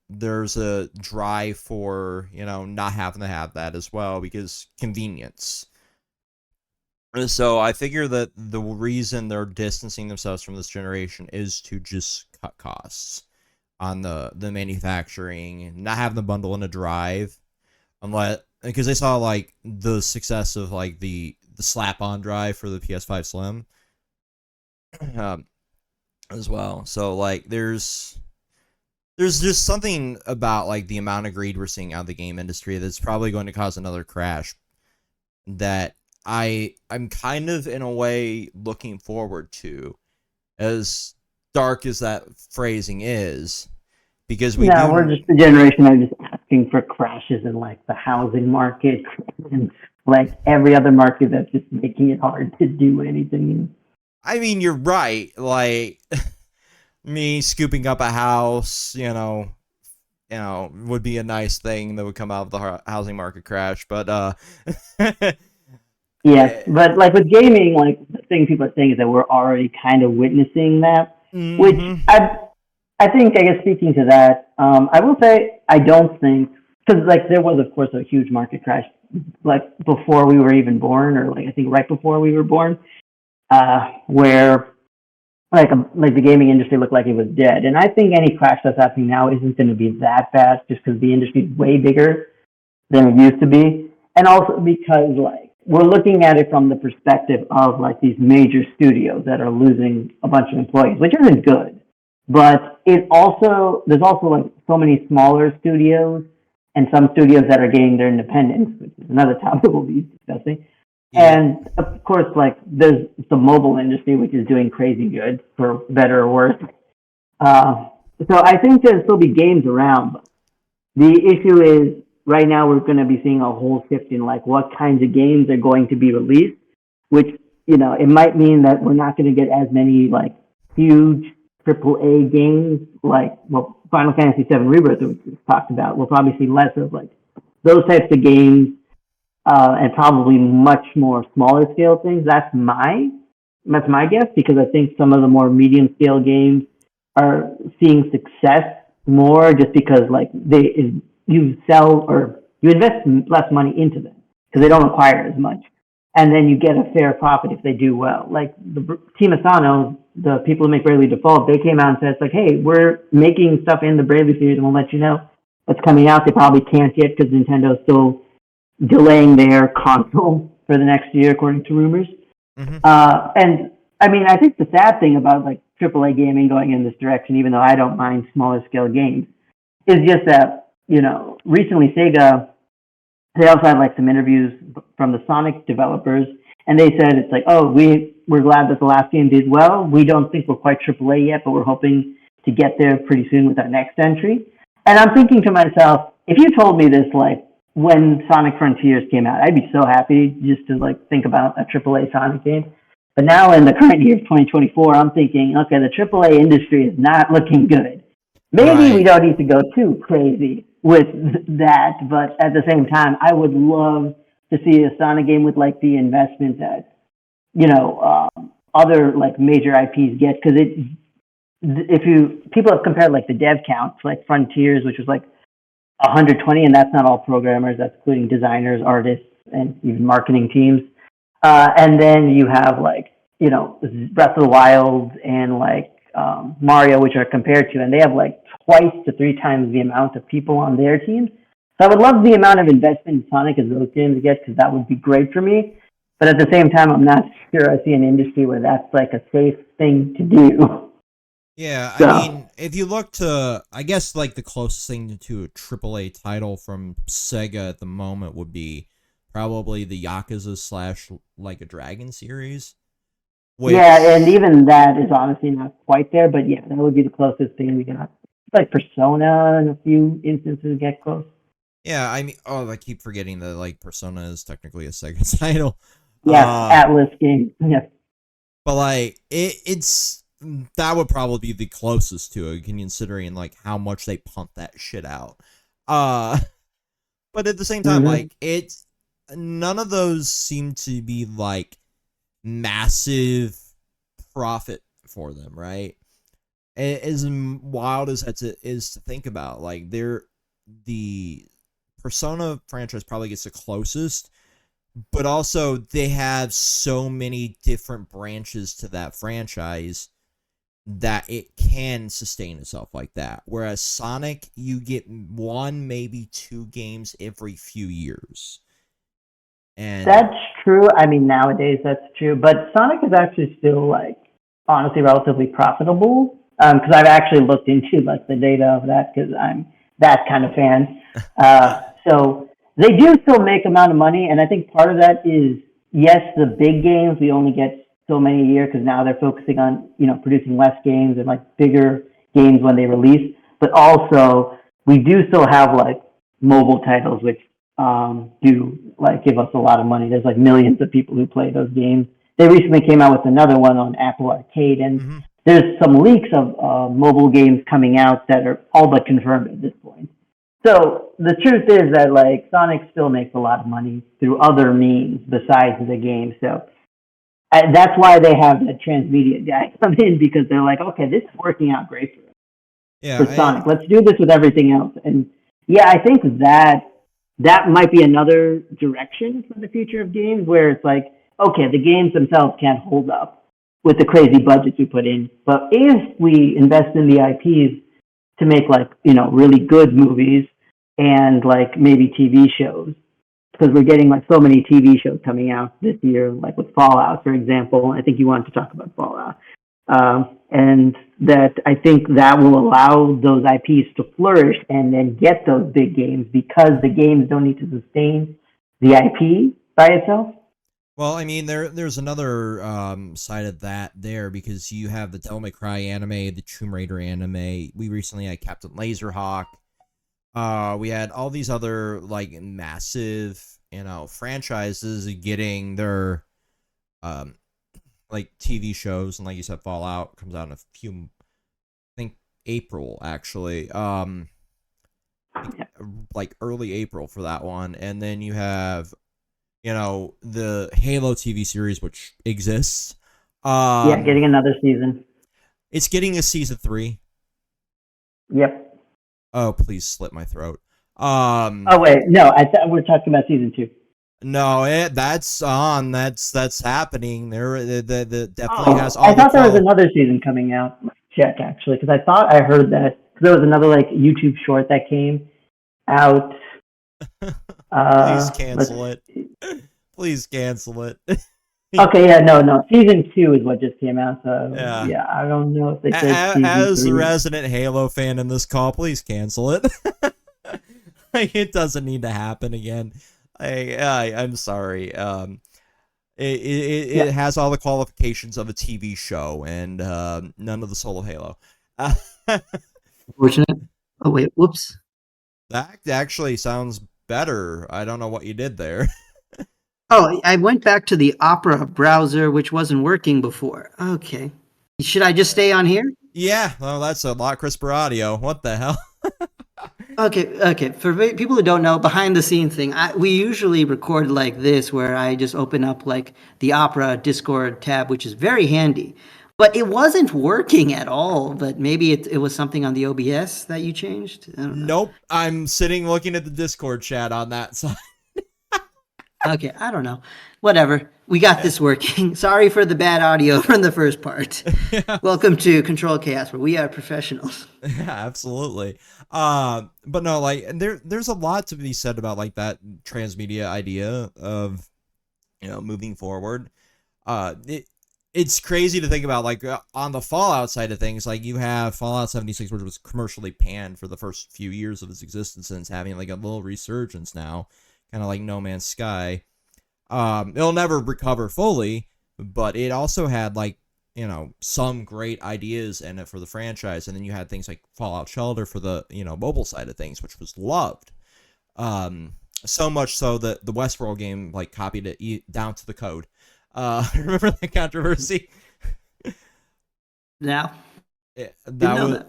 there's a drive for not having to have that as well because convenience. So I figure that the reason they're distancing themselves from this generation is to just cut costs on the manufacturing, not having the bundle in a drive, unless because they saw like the success of like the slap-on drive for the PS5 Slim, as well. So like there's just something about like the amount of greed we're seeing out of the game industry that's probably going to cause another crash that I'm kind of in a way looking forward to, as dark as that phrasing is, because We're just the generation that are just asking for crashes in like the housing market and like every other market that's just making it hard to do anything. I mean, you're right. Like me scooping up a house, would be a nice thing that would come out of the housing market crash. But yes, but like with gaming, like the thing people are saying is that we're already kind of witnessing that, which I think, I guess speaking to that, I will say I don't think, because like there was of course a huge market crash like before we were even born, or like I think right before we were born, where like the gaming industry looked like it was dead. And I think any crash that's happening now isn't going to be that bad, just because the industry is way bigger than it used to be, and also because like we're looking at it from the perspective of like these major studios that are losing a bunch of employees, which isn't good. But there's also like so many smaller studios and some studios that are gaining their independence, which is another topic we'll be discussing. Yeah. And of course, like there's the mobile industry, which is doing crazy good, for better or worse. So I think there'll still be games around. But the issue is right now we're going to be seeing a whole shift in like what kinds of games are going to be released, which it might mean that we're not going to get as many like huge AAA games like Final Fantasy VII Rebirth, which we talked about. We'll probably see less of like those types of games, and probably much more smaller scale things. That's my guess, because I think some of the more medium scale games are seeing success more just because like you sell or you invest less money into them because they don't require as much, and then you get a fair profit if they do well. Like the Team Asano, the people who make Bravely Default, they came out and said it's like, hey, we're making stuff in the Bravely series and we'll let you know what's coming out. They probably can't yet because Nintendo's still delaying their console for the next year, according to rumors. Mm-hmm. And I mean, I think the sad thing about like AAA gaming going in this direction, even though I don't mind smaller scale games, is just that recently Sega, they also had like some interviews from the Sonic developers, and they said it's like, oh, we're glad that the last game did well. We don't think we're quite AAA yet, but we're hoping to get there pretty soon with our next entry. And I'm thinking to myself, if you told me this like when Sonic Frontiers came out, I'd be so happy just to like think about a AAA Sonic game. But now in the current year of 2024, I'm thinking, okay, the AAA industry is not looking good. Maybe we Right. don't need to go too crazy with that, but at the same time, I would love to see a Sonic game with like the investment that other like major IPs get, because if you people have compared like the dev counts, like Frontiers, which was like 120, and that's not all programmers, that's including designers, artists, and even marketing teams. And then you have like Breath of the Wild and like Mario, which are compared to, and they have like twice to three times the amount of people on their teams. So I would love the amount of investment in Sonic as those games get, because that would be great for me. But at the same time, I'm not sure I see an industry where that's like a safe thing to do. Yeah, I So mean, if you look to, I guess, like, the closest thing to a AAA title from Sega at the moment would be probably the Yakuza slash Like a Dragon series, yeah, and which, even that is honestly not quite there. But yeah, that would be the closest thing we got. Like Persona, in a few instances, get close. yeah, I mean, oh, I keep forgetting that, like, Persona is technically a Sega title. Yes, Uh, Atlas game. Yes. but, like, it's, that would probably be the closest to it, considering, like, how much they pump that shit out. Uh, but at the same time, Mm-hmm. like, none of those seem to be, like, massive profit for them, right? As wild as that is to think about, like, the Persona franchise probably gets the closest, but also they have so many different branches to that franchise that it can sustain itself like that. Whereas Sonic, you get one, maybe two games every few years. And That's true. I mean, nowadays that's true. But Sonic is actually still like honestly relatively profitable. Because I've actually looked into like the data of that because I'm that kind of fan. So they do still make amount of money, and I think part of that is yes, the big games we only get so many a year because now they're focusing on producing less games and like bigger games when they release. But also we do still have like mobile titles which do like give us a lot of money. There's like millions of people who play those games. They recently came out with another one on Apple Arcade, and mhm. there's some leaks of mobile games coming out that are all but confirmed at this point. So the truth is that like Sonic still makes a lot of money through other means besides the game. So that's why they have the transmedia guy come in, because they're like, okay, this is working out great Yeah, for Sonic. Let's do this with everything else. And yeah, I think that might be another direction for the future of games, where it's like, okay, the games themselves can't hold up with the crazy budgets we put in, but if we invest in the IPs to make like really good movies and like maybe TV shows, because we're getting like so many TV shows coming out this year, like with Fallout, for example. I think you wanted to talk about Fallout. And that I think that will allow those IPs to flourish and then get those big games, because the games don't need to sustain the IP by itself. well, I mean, there's another side of that there, because you have the Devil May Cry anime, the Tomb Raider anime. We recently had Captain Laserhawk. We had all these other like massive, franchises getting their um like TV shows, and like you said, Fallout comes out in a few, I think April actually. Like early April for that one, and then you have the Halo TV series, which exists. Yeah, Um, getting another season. it's getting a season 3. Yep. Oh, please slit my throat. Oh wait, no, we're talking about season two. No, that's on. That's happening. The definitely Oh, has I all the thought there was qual. another season coming out. Let's check actually, because I thought I heard that there was another like YouTube short that came out. Please Let's cancel it. see. Please cancel it. Okay, yeah, no. Season 2 is what just came out, so Yeah. yeah, I don't know if they said season As the 3. resident Halo fan in this call, please cancel it. Like, it doesn't need to happen again. I'm sorry. Yeah, It has all the qualifications of a TV show and none of the soul of Halo. Unfortunate. Oh wait, whoops. That actually sounds better. I don't know what you did there. Oh, I went back to the Opera browser, which wasn't working before. Okay. Should I just stay on here? Yeah, well, that's a lot crisper audio. What the hell? Okay. For people who don't know, behind the scenes thing, we usually record like this, where I just open up like the Opera Discord tab, which is very handy. But it wasn't working at all. But maybe it was something on the OBS that you changed. I don't know. Nope. I'm sitting looking at the Discord chat on that side. Okay, I don't know. Whatever. We got this working. Sorry for the bad audio from the first part. Yeah. Welcome to Kontrolled Khaos, where we are professionals. Yeah, absolutely. But no, like there's a lot to be said about like that transmedia idea of moving forward. It's crazy to think about like on the Fallout side of things. Like you have Fallout 76, which was commercially panned for the first few years of its existence, and it's having like a little resurgence now, kind of like No Man's Sky. It'll never recover fully, but it also had like some great ideas in it for the franchise, and then you had things like Fallout Shelter for the mobile side of things, which was loved. So much so that the Westworld game like copied it down to the code. Remember that controversy? Now, Yeah, didn't know that.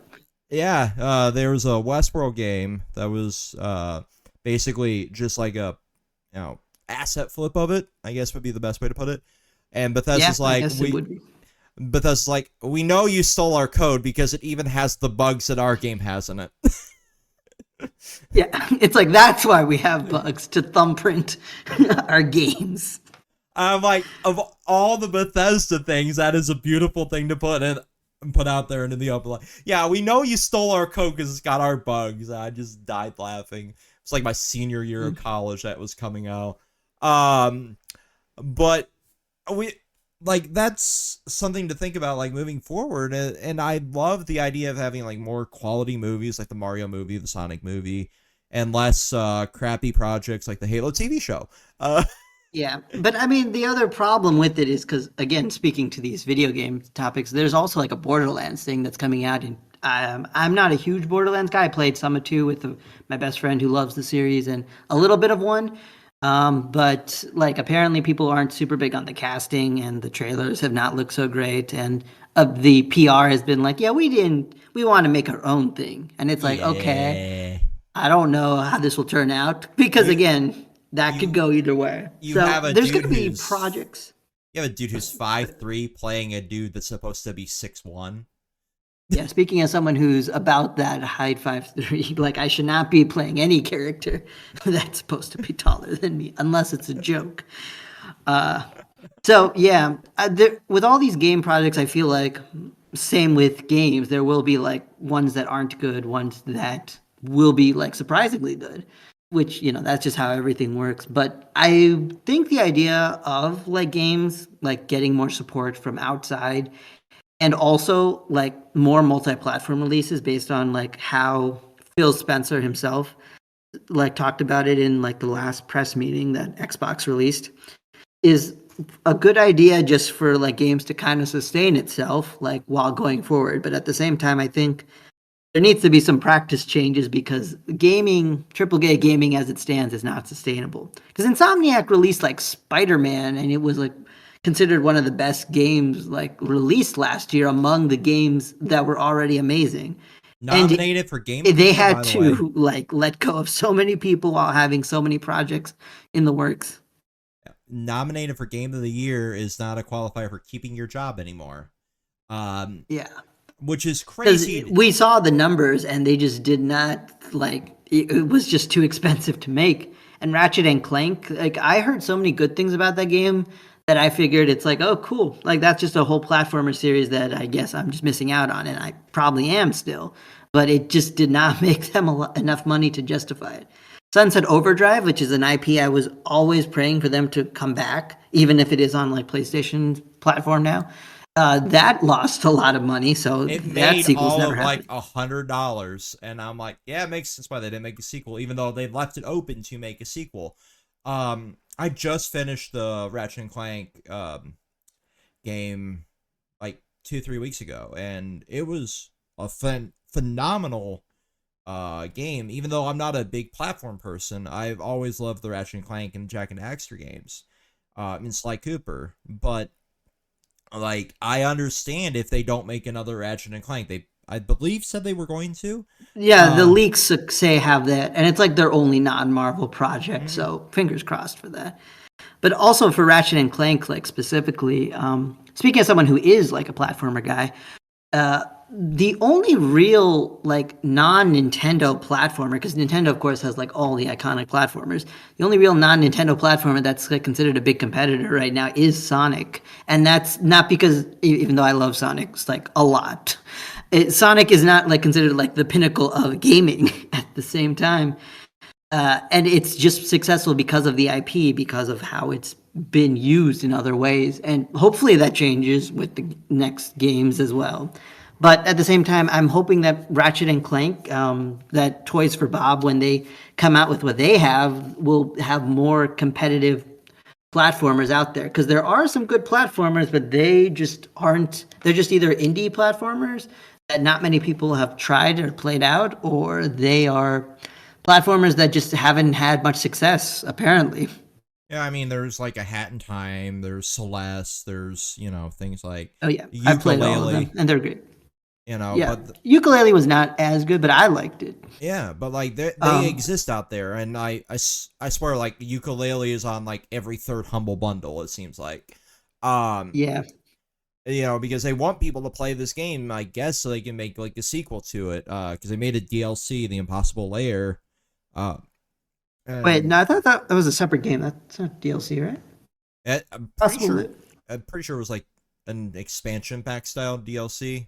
yeah. There was a Westworld game that was basically just like a asset flip of it, I guess would be the best way to put it. And Bethesda's I guess it would be. Bethesda's like, we know you stole our code because it even has the bugs that our game has in it. Yeah, it's like that's why we have bugs to thumbprint our games. I'm like, of all the Bethesda things, that is a beautiful thing to put out there into the open. Like, yeah, we know you stole our code because it's got our bugs. I just died laughing. It's like my senior year of college that was coming out. But we like that's something to think about like moving forward, and I love the idea of having like more quality movies like the Mario movie, the Sonic movie, and less crappy projects like the Halo TV show. Yeah, but I mean, the other problem with it is because, again, speaking to these video game topics, there's also like a Borderlands thing that's coming out, and I'm not a huge Borderlands guy. I played some of 2 with my best friend who loves the series, and a little bit of 1. But like apparently people aren't super big on the casting, and the trailers have not looked so great, and the PR has been like, yeah, we want to make our own thing, and it's like, okay, I don't know how this will turn out because again. That could go either way. So there's going to be projects. You have a dude who's 5'3" playing a dude that's supposed to be 6'1". Yeah, speaking as someone who's about that height, 5'3", like I should not be playing any character that's supposed to be taller than me, unless it's a joke. So yeah, with all these game projects, I feel like same with games, there will be like ones that aren't good, ones that will be like surprisingly good. Which, that's just how everything works. But I think the idea of like games, like getting more support from outside and also like more multi-platform releases based on like how Phil Spencer himself like talked about it in like the last press meeting that Xbox released is a good idea just for like games to kind of sustain itself like while going forward. But at the same time, I think there needs to be some practice changes because gaming, AAA gaming as it stands, is not sustainable. Because Insomniac released like Spider-Man, and it was like considered one of the best games like released last year among the games that were already amazing. Nominated for Game. They had to like let go of so many people while having so many projects in the works. Nominated for Game of the Year is not a qualifier for keeping your job anymore. Yeah. Which is crazy. We saw the numbers and they just did not like it was just too expensive to make. And Ratchet and Clank, like I heard so many good things about that game that I figured it's like, oh cool, like that's just a whole platformer series that I guess I'm just missing out on, and I probably am still. But it just did not make them enough money to justify it. Sunset Overdrive, which is an IP I was always praying for them to come back, even if it is on like PlayStation platform now. That lost a lot of money, so It that made sequel's all never of like happening. $100, and I'm like, yeah, it makes sense why they didn't make a sequel, even though they left it open to make a sequel. I just finished the Ratchet and Clank game like 2-3 weeks ago, and it was a phenomenal game. Even though I'm not a big platform person, I've always loved the Ratchet and Clank and Jack and Daxter games, and Sly Cooper. But like, I understand if they don't make another Ratchet and Clank. They, I believe, said they were going to. Yeah, the Uh, leaks say have that, and it's like their only non-Marvel project, mhm. so fingers crossed for that. But also for Ratchet and Clank, like specifically, speaking as someone who is like a platformer guy, the only real like non-Nintendo platformer, because Nintendo of course has like all the iconic platformers, the only real non-Nintendo platformer that's like considered a big competitor right now is Sonic, and that's not because even though I love Sonic like a lot, Sonic is not like considered like the pinnacle of gaming at the same time. And it's just successful because of the IP, because of how it's been used in other ways. And hopefully that changes with the next games as well. But at the same time, I'm hoping that Ratchet and Clank, that Toys for Bob, when they come out with what they have, will have more competitive platformers out there. Because there are some good platformers, but they just aren't, they're just either indie platformers that not many people have tried or played out, or they are platformers that just haven't had much success, apparently. Yeah, I mean, there's like a Hat in Time, there's Celeste, there's, things like Oh yeah, I've played all of them, Ukulele, and they're great. Yeah, but Ukulele was not as good, but I liked it. yeah, but like they Um, exist out there, and I swear, like, Ukulele is on like every third Humble Bundle, it seems like. Um, yeah. because they want people to play this game, I guess, so they can make like a sequel to it. Because they made a DLC, The Impossible Layer. Uh, Wait, and no, I thought that was a separate game. That's not DLC, right? I'm pretty Possible. sure, it was like an expansion pack style DLC.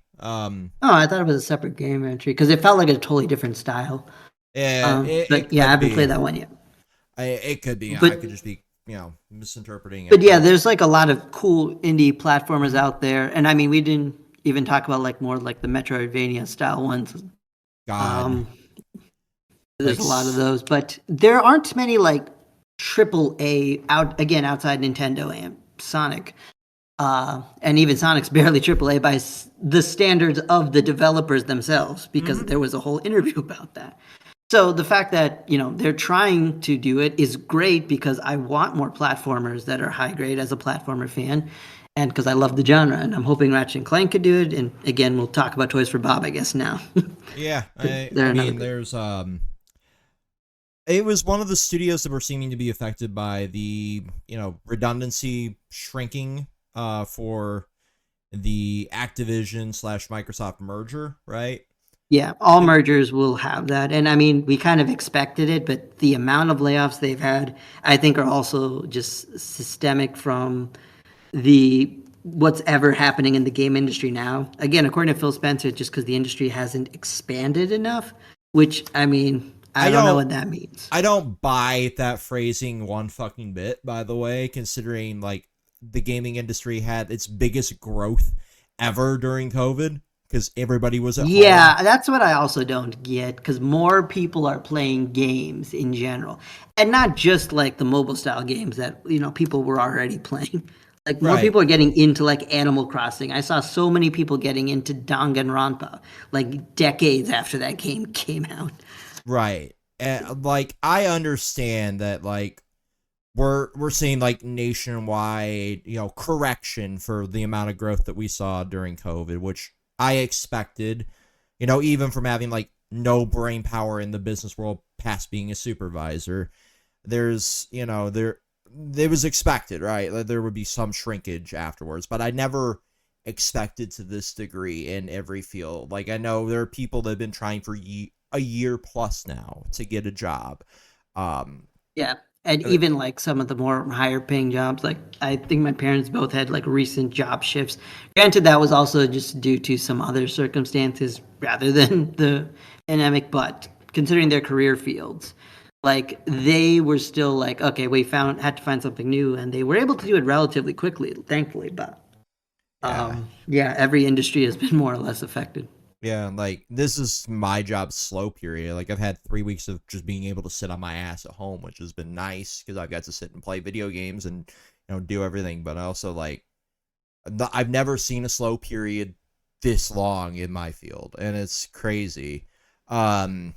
Oh, I thought it was a separate game entry because it felt like a totally different style. Yeah, But it yeah, I could haven't be. played that one yet. It could be. I But could just be, misinterpreting but it. yeah, But there's like a lot of cool indie platformers mhm, out there, and I mean, we didn't even talk about like more like the Metroidvania style ones. God, Um, like, there's a lot of those, but there aren't many like triple A out again outside Nintendo and Sonic. And even Sonic's barely triple A by the standards of the developers themselves, because mhm. there was a whole interview about that. So the fact that they're trying to do it is great, because I want more platformers that are high grade as a platformer fan, and because I love the genre, and I'm hoping Ratchet and Clank could do it. And again, we'll talk about Toys for Bob, I guess now, Yeah. because I they're another mean, good. there's it was one of the studios that were seeming to be affected by the redundancy shrinking for the Activision slash Microsoft merger, right? Yeah, all It- mergers will have that. And I mean, we kind of expected it, but the amount of layoffs they've had, I think, are also just systemic from the what's ever happening in the game industry now. Again, according to Phil Spencer, just because the industry hasn't expanded enough, which I mean, I I don't know don't what that means. I don't buy that phrasing one fucking bit, by the way, considering like the gaming industry had its biggest growth ever during COVID because everybody was at home. Yeah, that's what I also don't get, because more people are playing games in general, and not just like the mobile style games that people were already playing. Like more Right, people are getting into like Animal Crossing. I saw so many people getting into Danganronpa like decades after that game came out. right. And like, I understand that, like, we're seeing like nationwide, correction for the amount of growth that we saw during COVID, which I expected, even from having like no brain power in the business world past being a supervisor. There's, it was expected, right? That there would be some shrinkage afterwards, but I never expected to this degree in every field. Like, I know there are people that have been trying for a year plus now to get a job. Um, Yeah. And uh, even like some of the more higher paying jobs, like I think my parents both had like recent job shifts. Granted, that was also just due to some other circumstances rather than the pandemic, but considering their career fields, like they were still like, okay, we had to find something new, and they were able to do it relatively quickly, thankfully. But Yeah. yeah, every industry has been more or less affected. Yeah, like this is my job slow period. Like I've had 3 weeks of just being able to sit on my ass at home, which has been nice because I've got to sit and play video games and do everything. But also like I've never seen a slow period this long in my field, and it's crazy. Um,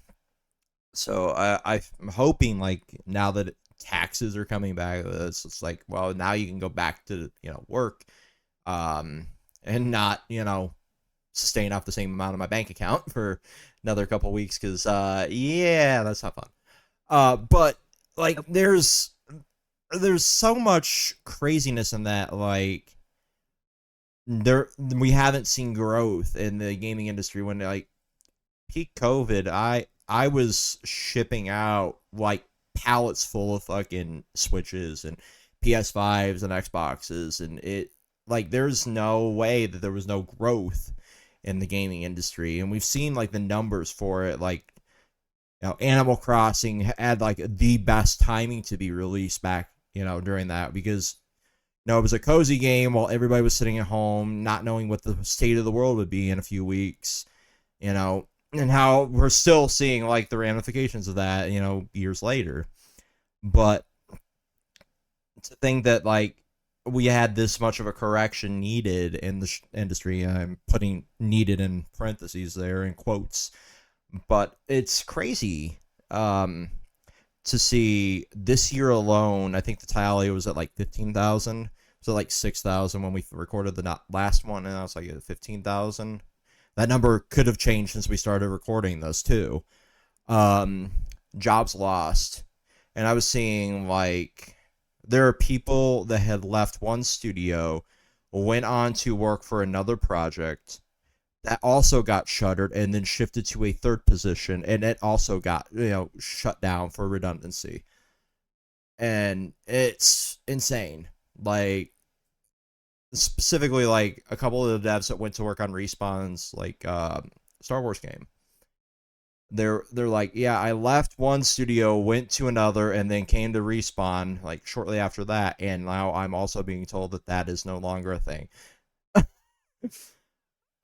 so I'm hoping like now that taxes are coming back, it's like well now you can go back to work, um, and not sustain off the same amount of my bank account for another couple weeks because yeah that's not fun. But like there's so much craziness in that like we haven't seen growth in the gaming industry when like peak COVID I was shipping out like pallets full of fucking Switches and PS5s and Xboxes, and it like there's no way that there was no growth in the gaming industry. And we've seen like the numbers for it, like Animal Crossing had like the best timing to be released back during that because it was a cozy game while everybody was sitting at home not knowing what the state of the world would be in a few weeks, and how we're still seeing like the ramifications of that years later. But to think that like we had this much of a correction needed in the industry, I'm putting needed in parentheses there in quotes, but it's crazy to see this year alone. I think the tally was at like 15,000, so like 6,000 when we recorded the last one, and I was like at 15,000. That number could have changed since we started recording this too. Jobs lost, and I was seeing like there are people that had left one studio, went on to work for another project that also got shuttered, and then shifted to a third position, and it also got shut down for redundancy. And it's insane. Like specifically, like a couple of the devs that went to work on Respawn's like Star Wars game. They're like, yeah, I left one studio, went to another, and then came to Respawn like shortly after that, and now I'm also being told that that is no longer a thing.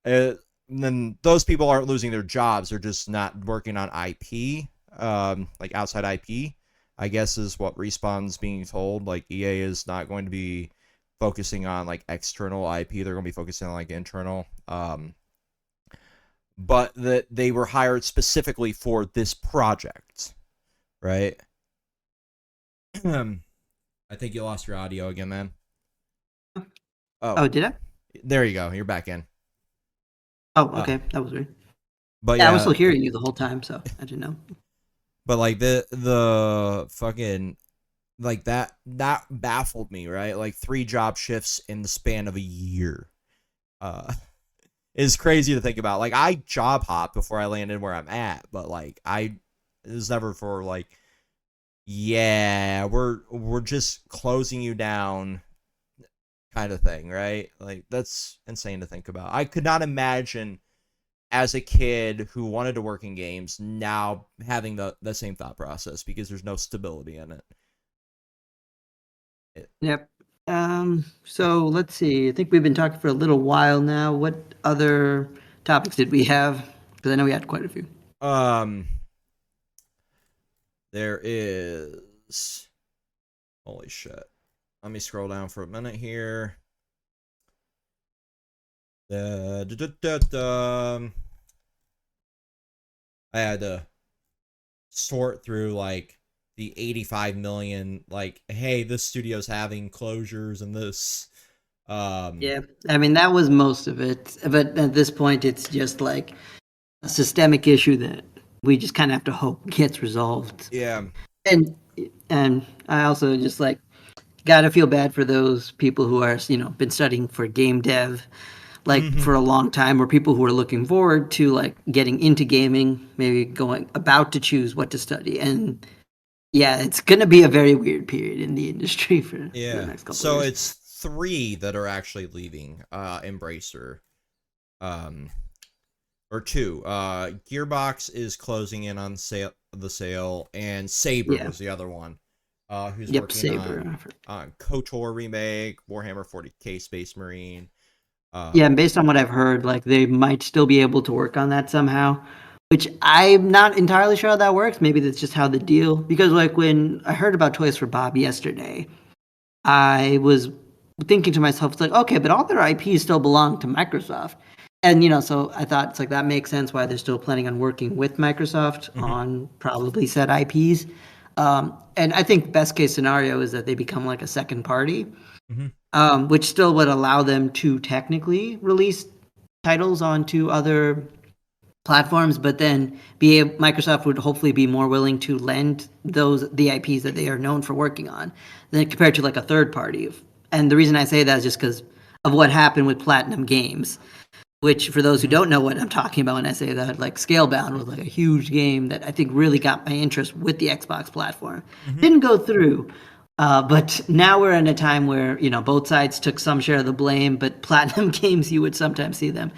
And then those people aren't losing their jobs; they're just not working on IP, like outside IP. I guess is what Respawn's being told. Like EA is not going to be focusing on like external IP; they're going to be focusing on like internal. But that they were hired specifically for this project, right? I think you lost your audio again, man. Oh, Oh, did I? there you go. You're back in. Oh, okay, that was weird. But Yeah, I was yeah, still hearing you the whole time, so I didn't know. but like the fucking like that baffled me, right? Like 3 job shifts in the span of a year. Is crazy to think about. Like I job hopped before I landed where I'm at, but like it was never for like, yeah, we're just closing you down kind of thing, right? Like that's insane to think about. I could not imagine as a kid who wanted to work in games now having the same thought process because there's no stability in it. Yep. So let's see. I think we've been talking for a little while now. What other topics did we have? Because I know we had quite a few. There is, holy shit. Let me scroll down for a minute here. I had to sort through like the 85 million, like, hey, this studio's having closures and this. Yeah, I mean that was most of it, but at this point, it's just like a systemic issue that we just kind of have to hope gets resolved. Yeah. And and I also just like gotta feel bad for those people who are been studying for game dev like for a long time, or people who are looking forward to like getting into gaming, maybe going about to choose what to study. And yeah, it's gonna be a very weird period in the industry for the Yeah. next couple of So years. it's 3 that are actually leaving Embracer. Um or two. Gearbox is closing in on the sale, and Saber Yeah. was the other one. Who's Yep. working Saber. on KOTOR remake, Warhammer 40K Space Marine. Yeah, and based on what I've heard, like they might still be able to work on that somehow, which I'm not entirely sure how that works. Maybe that's just how the deal. Because like when I heard about Toys for Bob yesterday, I was thinking to myself, it's like, okay, but all their IPs still belong to Microsoft. And so I thought it's like that makes sense why they're still planning on working with Microsoft Mhm. on probably said IPs. And I think best case scenario is that they become like a second party, Mhm. which still would allow them to technically release titles onto other platforms, but then Microsoft would hopefully be more willing to lend the IPs that they are known for working on than compared to like a third party. And the reason I say that is just because of what happened with Platinum Games, which for those who Mhm. don't know what I'm talking about when I say that, like Scalebound was like a huge game that I think really got my interest with the Xbox platform. Mhm. Didn't go through. But now we're in a time where both sides took some share of the blame. But Platinum Games, you would sometimes see them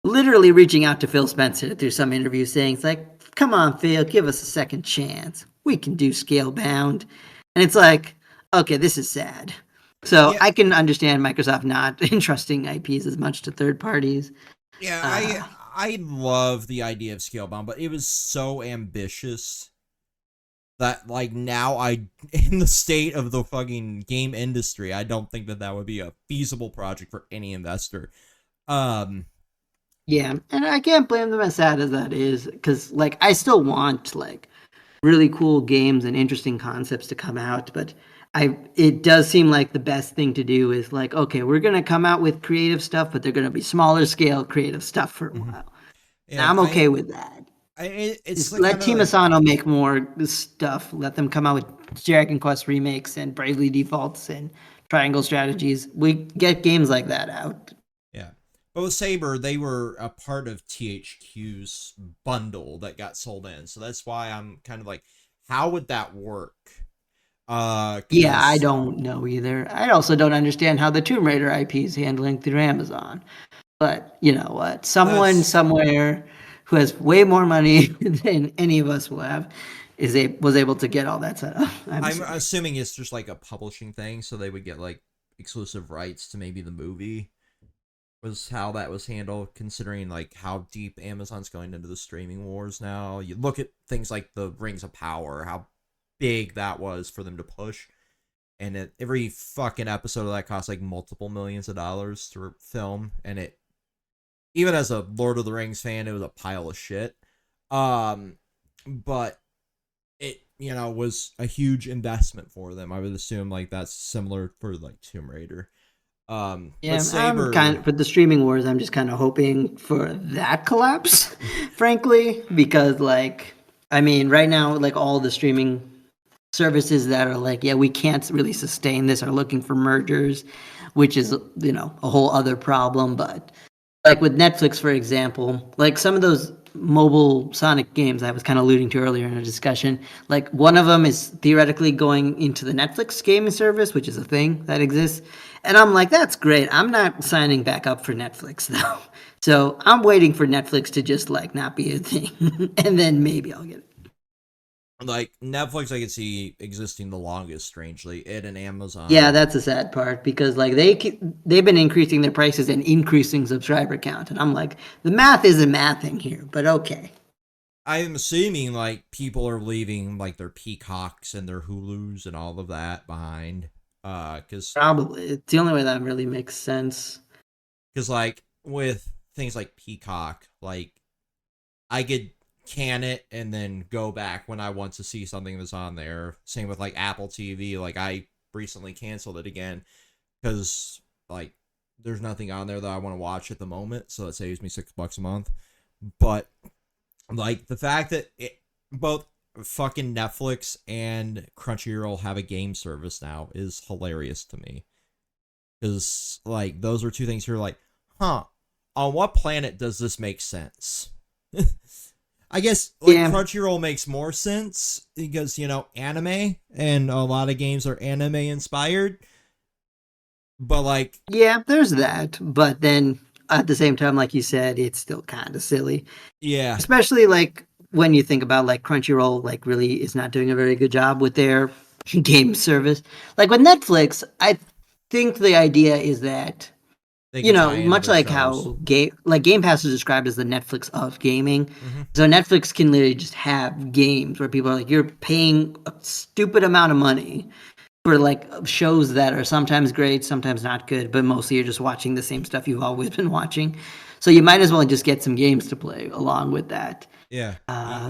literally reaching out to Phil Spencer through some interview saying, it's like, come on, Phil, give us a second chance. We can do Scalebound. And it's like, okay, this is sad. So Yeah, I can understand Microsoft not entrusting IPs as much to third parties. yeah. Uh, I love the idea of Scalebound, but it was so ambitious that like now in the state of the fucking game industry, I don't think that that would be a feasible project for any investor. Um, yeah, and I can't blame them as sad as that is, because like I still want like really cool games and interesting concepts to come out, but it does seem like the best thing to do is like, okay, we're gonna come out with creative stuff, but they're gonna be smaller scale creative stuff for a mhm. while. And Yeah, I'm okay with that. it's Just like let kind of Team like Asano make more stuff. Let them come out with Dragon Quest remakes and Bravely Defaults and Triangle Strategies. We get games like that out. yeah. But with Saber, they were a part of THQ's bundle that got sold in, so that's why I'm kind of like, how would that work? Yeah, I Cause don't know either. I also don't understand how the Tomb Raider IP is handling through Amazon. But you know what? Someone that's somewhere who has way more money than any of us will have was able to get all that set up. I'm I'm sure. assuming it's just like a publishing thing, so they would get like exclusive rights to maybe the movie. Was how that was handled, considering like how deep Amazon's going into the streaming wars now. You look at things like the Rings of Power, how big that was for them to push, and every fucking episode of that cost like multiple millions of dollars to film, and it, even as a Lord of the Rings fan, it was a pile of shit. Um, but it was a huge investment for them. I would assume like that's similar for like Tomb Raider. But Yeah, I'm kind Saber, of for the streaming wars. I'm just kind of hoping for that collapse, frankly, because like I mean, right now, like all the streaming services that are like, yeah, we can't really sustain this are looking for mergers, which is a whole other problem. But like with Netflix, for example, like some of those mobile Sonic games I was kind of alluding to earlier in a discussion, like one of them is theoretically going into the Netflix gaming service, which is a thing that exists. And I'm like, that's great. I'm not signing back up for Netflix though. So I'm waiting for Netflix to just like not be a thing. And then maybe I'll get it. like Netflix, I could see existing the longest. Strangely, it and Yeah, Amazon. that's the sad part because like they've been increasing their prices and increasing subscriber count, and I'm like, the math isn't mathing here, but okay. I'm assuming like people are leaving like their Peacocks and their Hulus and all of that behind. Because Probably. It's the only way that really makes sense. like with things like Peacock, like I could can it and then go back when I want to see something that's on there. Same with like Apple TV. Like I recently canceled it again because like there's nothing on there that I want to watch at the moment, so it saves me $6 a month. But like the fact that both fucking Netflix and Crunchyroll have a game service now is hilarious to me. Because like those are two things you're like, huh? On what planet does this make sense? I guess like Yeah. Crunchyroll makes more sense because anime and a lot of games are anime inspired. But like, Yeah, there's that. But then at the same time, like you said, it's still kind of silly, Yeah. especially like when you think about like Crunchyroll, like really is not doing a very good job with their game service. Like with Netflix, I think the idea is that They can tie in much other like shows. how Game Pass is described as the Netflix of gaming. Hmm. So Netflix can literally just have games where people are like, you're paying a stupid amount of money for like shows that are sometimes great, sometimes not good, but mostly you're just watching the same stuff you've always been watching. So you might as well just get some games to play along with that. Yeah.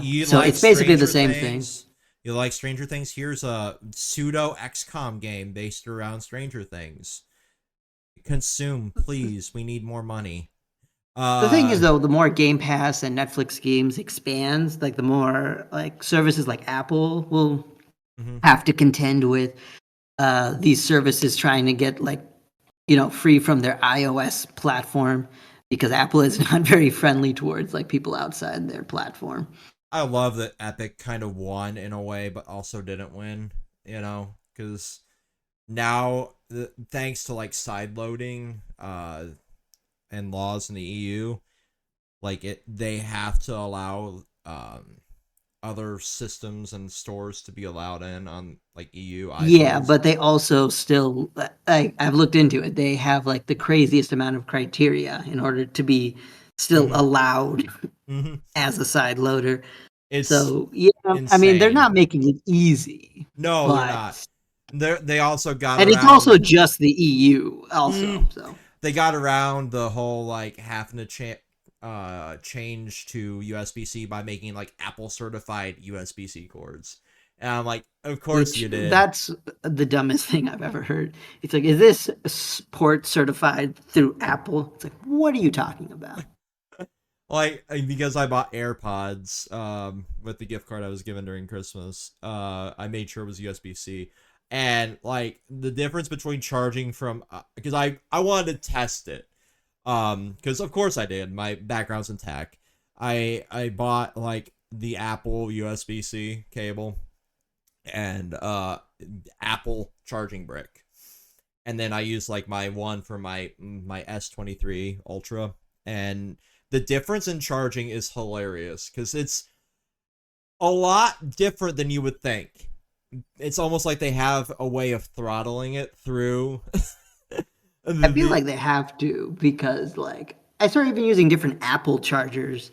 You So like it's basically the Stranger same thing. Things? You like Stranger Things? Here's a pseudo XCOM game based around Stranger Things. Consume, please. We need more money. The thing is, Uh, though, the more Game Pass and Netflix games expands, like the more like services like Apple will mhm. have to contend with these services trying to get like free from their iOS platform because Apple is not very friendly towards like people outside their platform. I love that Epic kind of won in a way, but also didn't win. Because now, thanks to like side loading, and laws in the EU, they have to allow other systems and stores to be allowed in on like EU Yeah, iPhones. but they also still I've looked into it. They have like the craziest amount of criteria in order to be still Hmm. allowed Hmm. as a side loader. It's So yeah, I mean they're insane. not making it easy, No, they're not. but They also got and it's also around. just the EU also. Mm, So they got around the whole like having to change to USB-C by making like Apple certified USB-C cords. And I'm like, of course which you did. that's the dumbest thing I've ever heard. It's like, is this port certified through Apple? It's like, what are you talking about? Because I bought AirPods with the gift card I was given during Christmas. I made sure it was USB-C. And like the difference between charging from because I wanted to test it. Because of course I did. My background's in tech. I bought like the Apple USB-C cable and Apple charging brick. And then I used like my one for my S23 Ultra, and the difference in charging is hilarious because it's a lot different than you would think. It's almost like they have a way of throttling it through. I feel like they have to because like I started even using different Apple chargers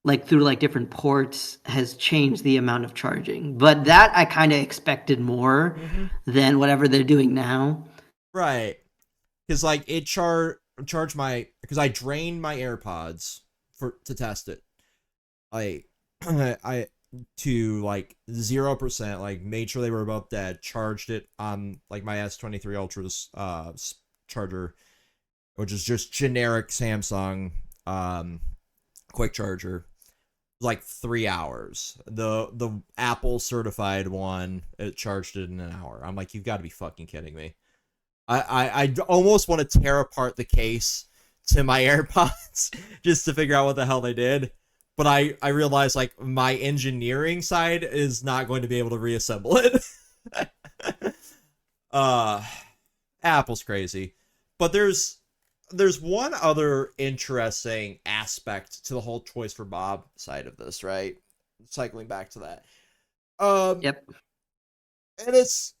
like through like different ports has changed the amount of charging. But that I kind of expected more Mhm. than whatever they're doing now. Right, because like it charged my because I drained my AirPods for to test it. I I to like 0%, like made sure they were both dead, charged it on like my S23 Ultra's charger, which is just generic Samsung quick charger. Like 3 hours. The Apple certified one, it charged it in an hour. I'm like, you've got to be fucking kidding me. I almost want to tear apart the case to my AirPods just to figure out what the hell they did. But I realized like my engineering side is not going to be able to reassemble it. uh Apple's crazy. But there's one other interesting aspect to the whole Toys for Bob side of this, right? Cycling back to that. Um Yep. and it's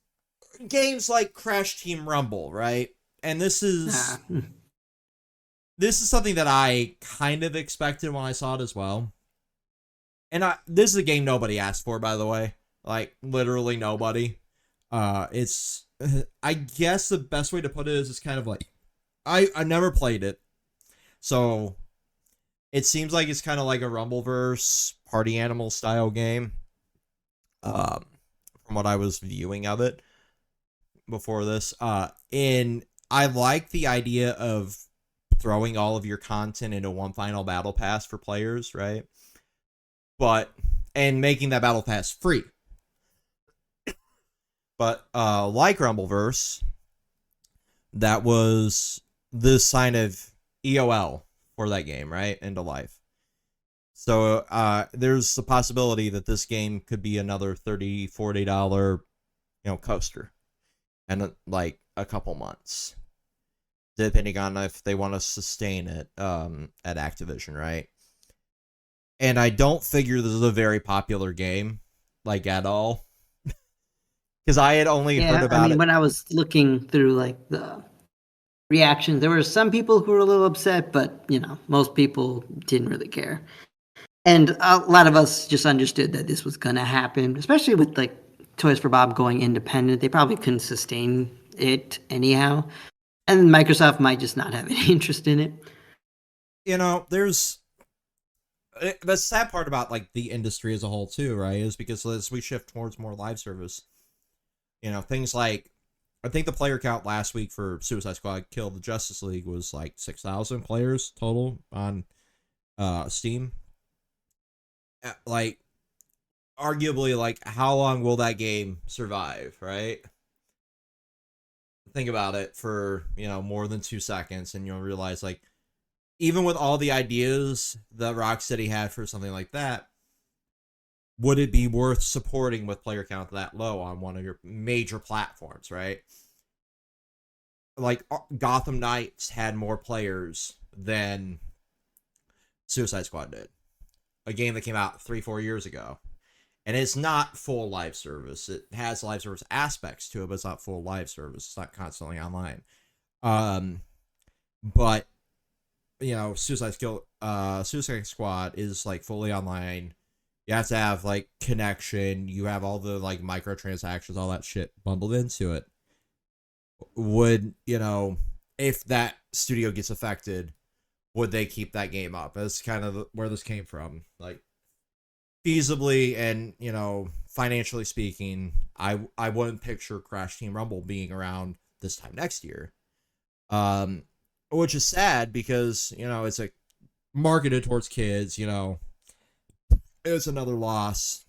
games like Crash Team Rumble, right? And Ah, this is something that I kind of expected when I saw it as well. And this is a game nobody asked for, by the way. Like literally nobody. It's I guess the best way to put it is it's kind of like I never played it. So it seems like it's kind of like a Rumbleverse party animal style game. Um from what I was viewing of it before this. And I like the idea of throwing all of your content into one final battle pass for players, right? But and making that battle pass free. But like Rumbleverse, that was the sign of EOL for that game, right? Into life. So there's the possibility that this game could be another $30-$40 coaster and like a couple months. depending on if they want to sustain it at Activision, right? And I don't figure this is a very popular game, like, at all. Because I had only heard Yeah, I about mean, it. when I was looking through like the reactions, there were some people who were a little upset, but most people didn't really care. And a lot of us just understood that this was going to happen, especially with like Toys for Bob going independent. They probably couldn't sustain it anyhow. And Microsoft might just not have any interest in it. There's the sad part about like the industry as a whole too, right? Is because as we shift towards more live service, things like, I think the player count last week for Suicide Squad Kill the Justice League was like 6,000 players total on Steam. Like, arguably, like, how long will that game survive, right? Think about it for, more than 2 seconds, and you'll realize, like, even with all the ideas that Rocksteady had for something like that, would it be worth supporting with player count that low on one of your major platforms, right? Like, Gotham Knights had more players than Suicide Squad did. A game that came out 3-4 years ago. And it's not full live service. It has live service aspects to it, but it's not full live service. It's not constantly online. But Suicide Squad is like fully online. You have to have like connection. You have all the like microtransactions, all that shit bundled into it. Would if that studio gets affected, would they keep that game up? That's kind of where this came from. Like, feasibly and financially speaking, I wouldn't picture Crash Team Rumble being around this time next year, which is sad because it's like marketed towards kids. It's another loss,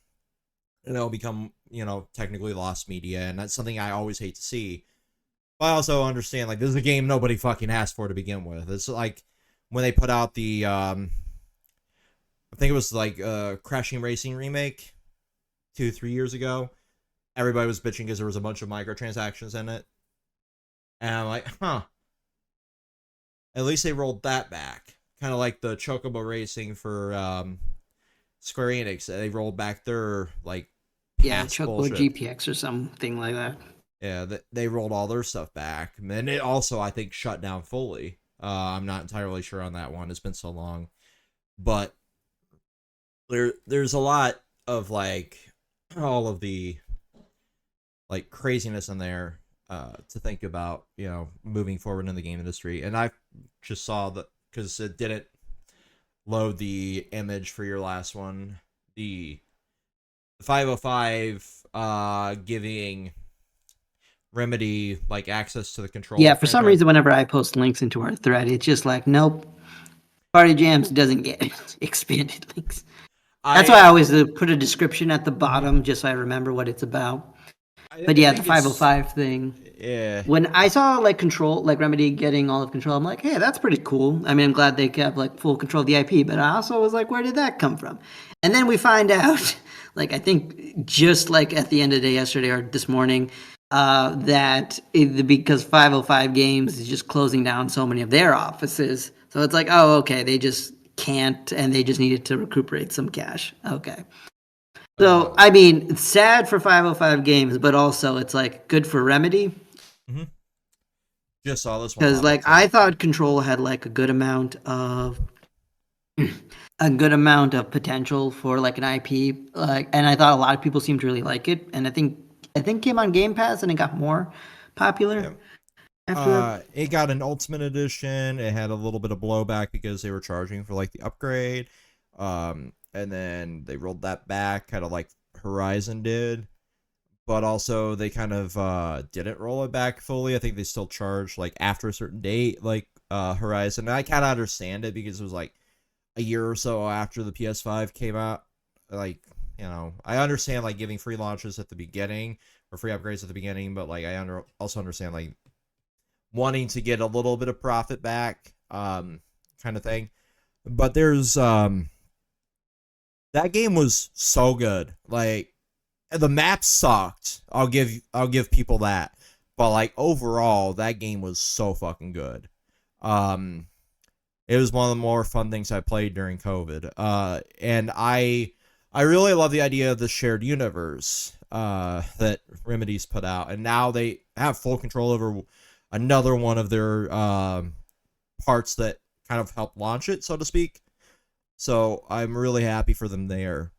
and it'll become technically lost media, and that's something I always hate to see. But I also understand, like, this is a game nobody fucking asked for to begin with. It's like when they put out the I think it was like Crash Team Racing remake 2-3 years ago. Everybody was bitching because there was a bunch of microtransactions in it. And I'm like, at least they rolled that back. Kind of like the Chocobo Racing for Square Enix. They rolled back their, like, Chocobo GPX or something like that. Yeah, they rolled all their stuff back. And it also, I think, shut down fully. I'm not entirely sure on that one. It's been so long. But there's a lot of, like, all of the, like, craziness in there to think about, moving forward in the game industry. And I just saw that, because it didn't load the image for your last one, the 505 giving Remedy like access to the control. Yeah, for some reason, whenever I post links into our thread, it's just like, nope, Party Jams doesn't get expanded links. That's why I always put a description at the bottom, just so I remember what it's about. But yeah, the 505 thing. Yeah. When I saw like Control, like Remedy getting all of Control, I'm like, hey, that's pretty cool. I mean, I'm glad they kept like full control of the IP, but I also was like, where did that come from? And then we find out, like, I think just like at the end of the day yesterday or this morning, that because 505 Games is just closing down so many of their offices. So it's like, oh, okay, they just can't, and they just needed to recuperate some cash. Okay. So, I mean, it's sad for 505 Games, but also it's like good for Remedy. Mm-hmm. Just saw this one. Because like I thought Control had like a good amount of potential for like an IP, like, and I thought a lot of people seemed to really like it, and I think it came on Game Pass and it got more popular. Yeah. After it got an Ultimate Edition. It had a little bit of blowback because they were charging for like the upgrade, and then they rolled that back, kind of like Horizon did. But also they kind of didn't roll it back fully. I think they still charge like after a certain date, like Horizon. And I kind of understand it because it was like a year or so after the PS5 came out. Like, I understand like giving free launches at the beginning or free upgrades at the beginning, but like I also understand like wanting to get a little bit of profit back, kind of thing. But there's that game was so good. Like, the map sucked. I'll give people that. But like overall, that game was so fucking good. Um, it was one of the more fun things I played during COVID. And I really love the idea of the shared universe that Remedy's put out, and now they have full control over another one of their parts that kind of helped launch it, so to speak. So I'm really happy for them there,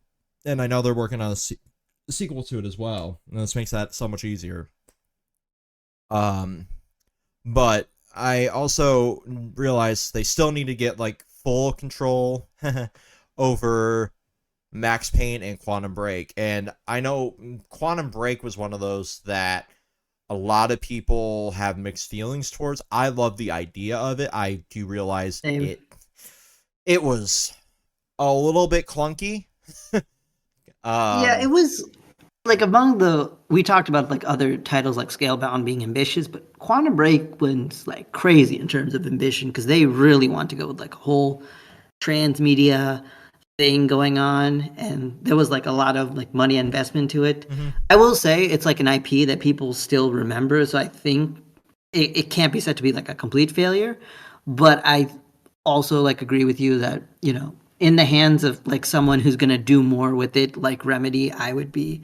and I know they're working on a sequel to it as well, and this makes that so much easier. Um, but I also realized they still need to get like full control over Max Payne and Quantum Break. And I know Quantum Break was one of those that a lot of people have mixed feelings towards. I love the idea of it. I do realize Same. it was a little bit clunky. Yeah, it was like among the we talked about like other titles like Scalebound being ambitious, but Quantum Break was like crazy in terms of ambition because they really want to go with like a whole transmedia thing going on, and there was like a lot of like money investment to it. I will say it's like an IP that people still remember, so I think it can't be said to be like a complete failure. But I also like agree with you that in the hands of like someone who's going to do more with it like Remedy, I would be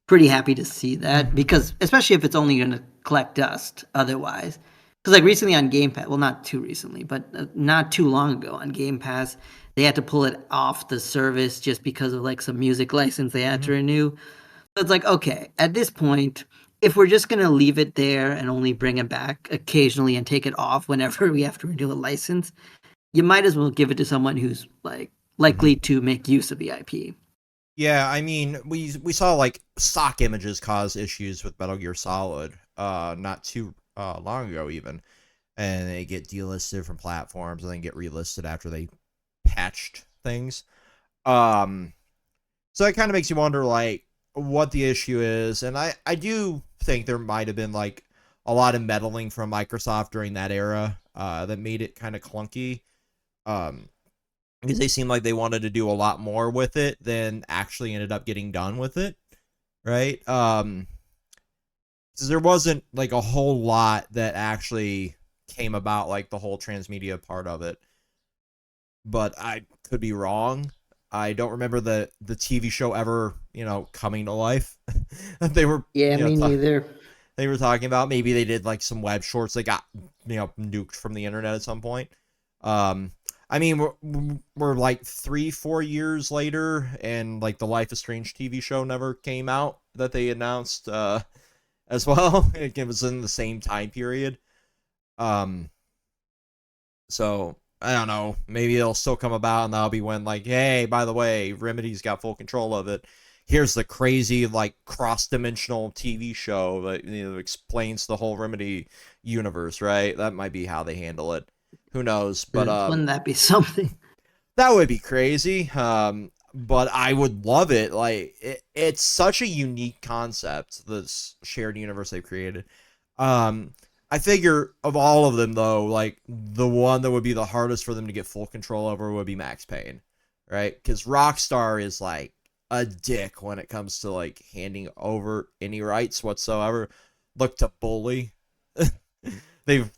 pretty happy to see that because especially if it's only going to collect dust otherwise. Because like recently on Game Pass, well, not too recently, but not too long ago on Game Pass, they had to pull it off the service just because of like some music license they had to renew. So it's like, okay, at this point, if we're just gonna leave it there and only bring it back occasionally and take it off whenever we have to renew a license, you might as well give it to someone who's like likely to make use of the IP. Yeah, I mean, we saw like stock images cause issues with Metal Gear Solid, not too long ago even, and they get delisted from platforms and then get relisted after they patched things. So it kind of makes you wonder like what the issue is, and I do think there might have been like a lot of meddling from Microsoft during that era that made it kind of clunky. Because they seemed like they wanted to do a lot more with it than actually ended up getting done with it, right? Because there wasn't like a whole lot that actually came about, like the whole transmedia part of it. But I could be wrong. I don't remember the TV show ever, coming to life. They were, Yeah, me neither. they were talking about maybe they did like some web shorts that got, nuked from the internet at some point. I mean, we're like 3-4 years later, and like the Life is Strange TV show never came out that they announced as well. It was in the same time period. So I don't know. Maybe it'll still come about, and that'll be when like, hey, by the way, Remedy's got full control of it. Here's the crazy like cross-dimensional TV show that explains the whole Remedy universe, right? That might be how they handle it. Who knows? But wouldn't that be something? that would be crazy. But I would love it. Like it's such a unique concept, this shared universe they've created. I figure of all of them though, like the one that would be the hardest for them to get full control over would be Max Payne, right? Because Rockstar is like a dick when it comes to like handing over any rights whatsoever. Look to Bully. They've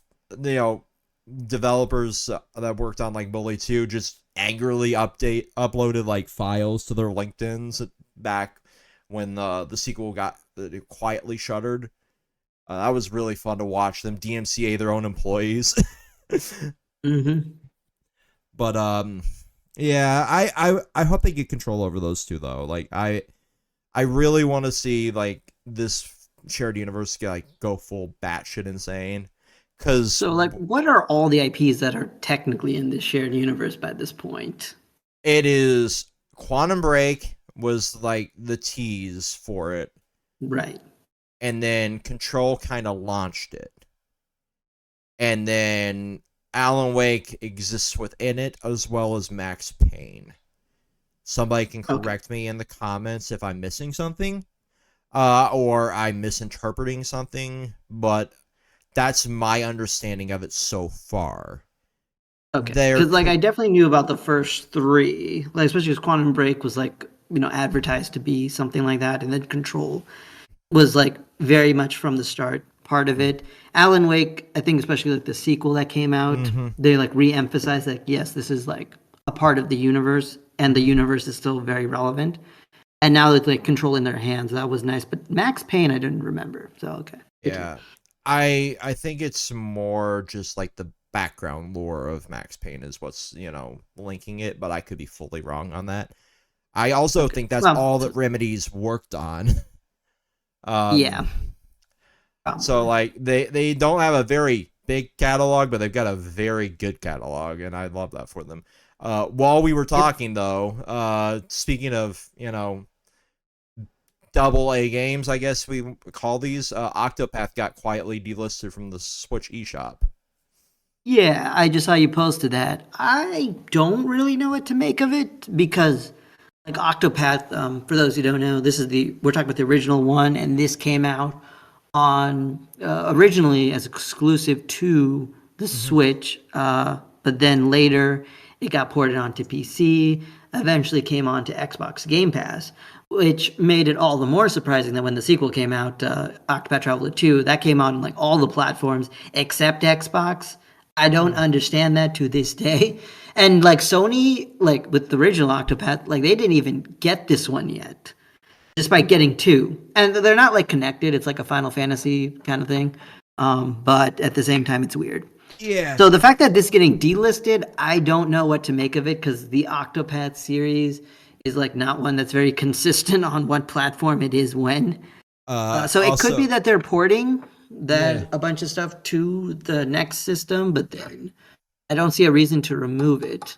developers that worked on like Bully 2 just angrily uploaded like files to their LinkedIn's back when the sequel got quietly shuttered. That was really fun to watch them DMCA their own employees. But yeah, I hope they get control over those two though. Like I really want to see like this shared universe like go full batshit insane. So, like, what are all the IPs that are technically in this shared universe by this point? It is Quantum Break was like the tease for it. Right. And then Control kind of launched it. And then Alan Wake exists within it as well as Max Payne. Somebody can correct me in the comments if I'm missing something. Or I'm misinterpreting something. But that's my understanding of it so far. Okay. Because like I definitely knew about the first three, like especially because Quantum Break was like advertised to be something like that, and then Control was like very much from the start part of it. Alan Wake, I think especially like the sequel that came out, they like re-emphasized that yes, this is like a part of the universe, and the universe is still very relevant. And now it's like control in their hands. That was nice. But Max Payne, I didn't remember. So okay. Yeah, I think it's more just like the background lore of Max Payne is what's linking it, but I could be fully wrong on that. I also think that's all that Remedy's worked on. Yeah. So like they don't have a very big catalog, but they've got a very good catalog, and I love that for them. While we were talking though, speaking of double A games, I guess we call these, Octopath got quietly delisted from the Switch eShop. Yeah, I just saw you posted that. I don't really know what to make of it because, like Octopath, for those who don't know, we're talking about the original one, and this came out on originally as exclusive to the Switch, but then later it got ported onto PC. Eventually came onto Xbox Game Pass, which made it all the more surprising that when the sequel came out, Octopath Traveler 2, that came out on like all the platforms except Xbox. I don't understand that to this day. And like Sony, like with the original Octopath, like they didn't even get this one yet, despite getting 2. And they're not like connected. It's like a Final Fantasy kind of thing. But at the same time, it's weird. Yeah. So the fact that this is getting delisted, I don't know what to make of it because the Octopath series is like not one that's very consistent on what platform it is when. So it could be that they're porting a bunch of stuff to the next system, but then I don't see a reason to remove it.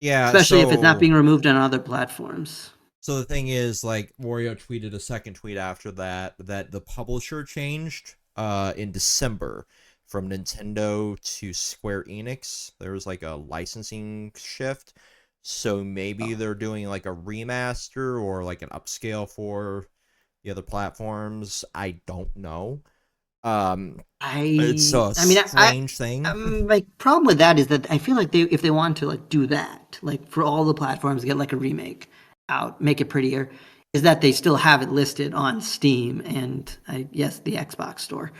Yeah, especially if it's not being removed on other platforms. So the thing is, like, Wario tweeted a second tweet after that the publisher changed in December from Nintendo to Square Enix. There was like a licensing shift. So maybe they're doing like a remaster or like an upscale for the other platforms. I don't know. It's a strange thing. My problem with that is that I feel like if they want to like do that, like for all the platforms, get like a remake out, make it prettier, is that they still have it listed on Steam and the Xbox store.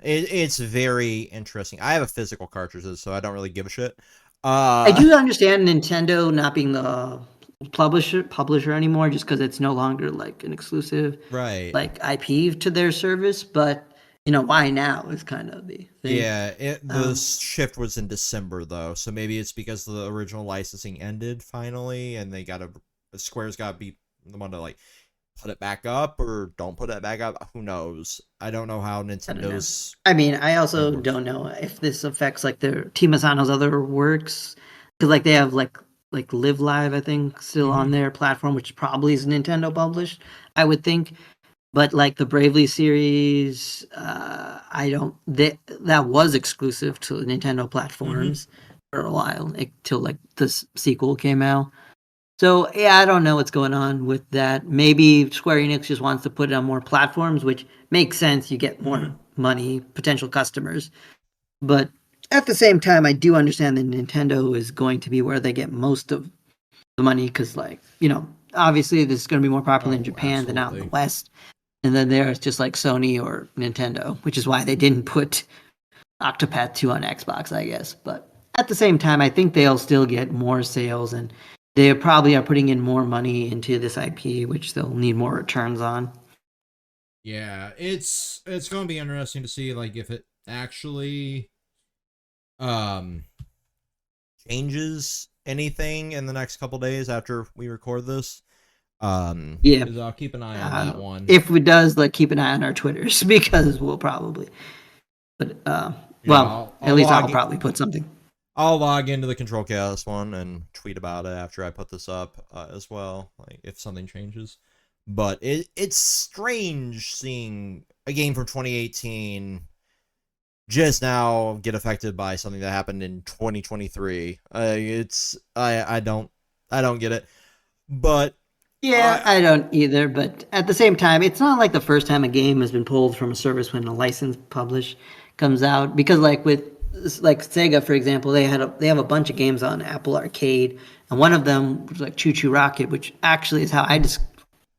It's very interesting. I have a physical cartridges, so I don't really give a shit. I do understand Nintendo not being the publisher anymore, just because it's no longer like an exclusive like IP to their service. But why now is kind of the thing. Yeah, the shift was in December though, so maybe it's because the original licensing ended finally, and they Square's got to be the one to like put it back up or don't put it back up. Who knows? I don't know how Nintendo's. I also don't know if this affects like their Team Asano's other works, because like they have like Live Live, I think, still on their platform, which probably is Nintendo published, I would think. But like the Bravely series, that was exclusive to Nintendo platforms for a while, till like this sequel came out. So yeah, I don't know what's going on with that. Maybe Square Enix just wants to put it on more platforms, which makes sense. You get more money, potential customers. But at the same time, I do understand that Nintendo is going to be where they get most of the money because, like, obviously this is going to be more popular in Japan than out in the West. And then there's just like Sony or Nintendo, which is why they didn't put Octopath 2 on Xbox, I guess. But at the same time, I think they'll still get more sales, and they probably are putting in more money into this IP, which they'll need more returns on. Yeah, it's going to be interesting to see like if it actually changes anything in the next couple days after we record this. Yeah, I'll keep an eye on that one. If it does, like, keep an eye on our Twitters because we'll probably. But at least I'll probably put something. I'll log into the Kontrolled Khaos one and tweet about it after I put this up as well, like if something changes. But it's strange seeing a game from 2018 just now get affected by something that happened in 2023. I don't get it. But yeah, I don't either. But at the same time, it's not like the first time a game has been pulled from a service when a license publish comes out, because like with Sega, for example, they have a bunch of games on Apple Arcade, and one of them was like Choo Choo Rocket, which actually is how I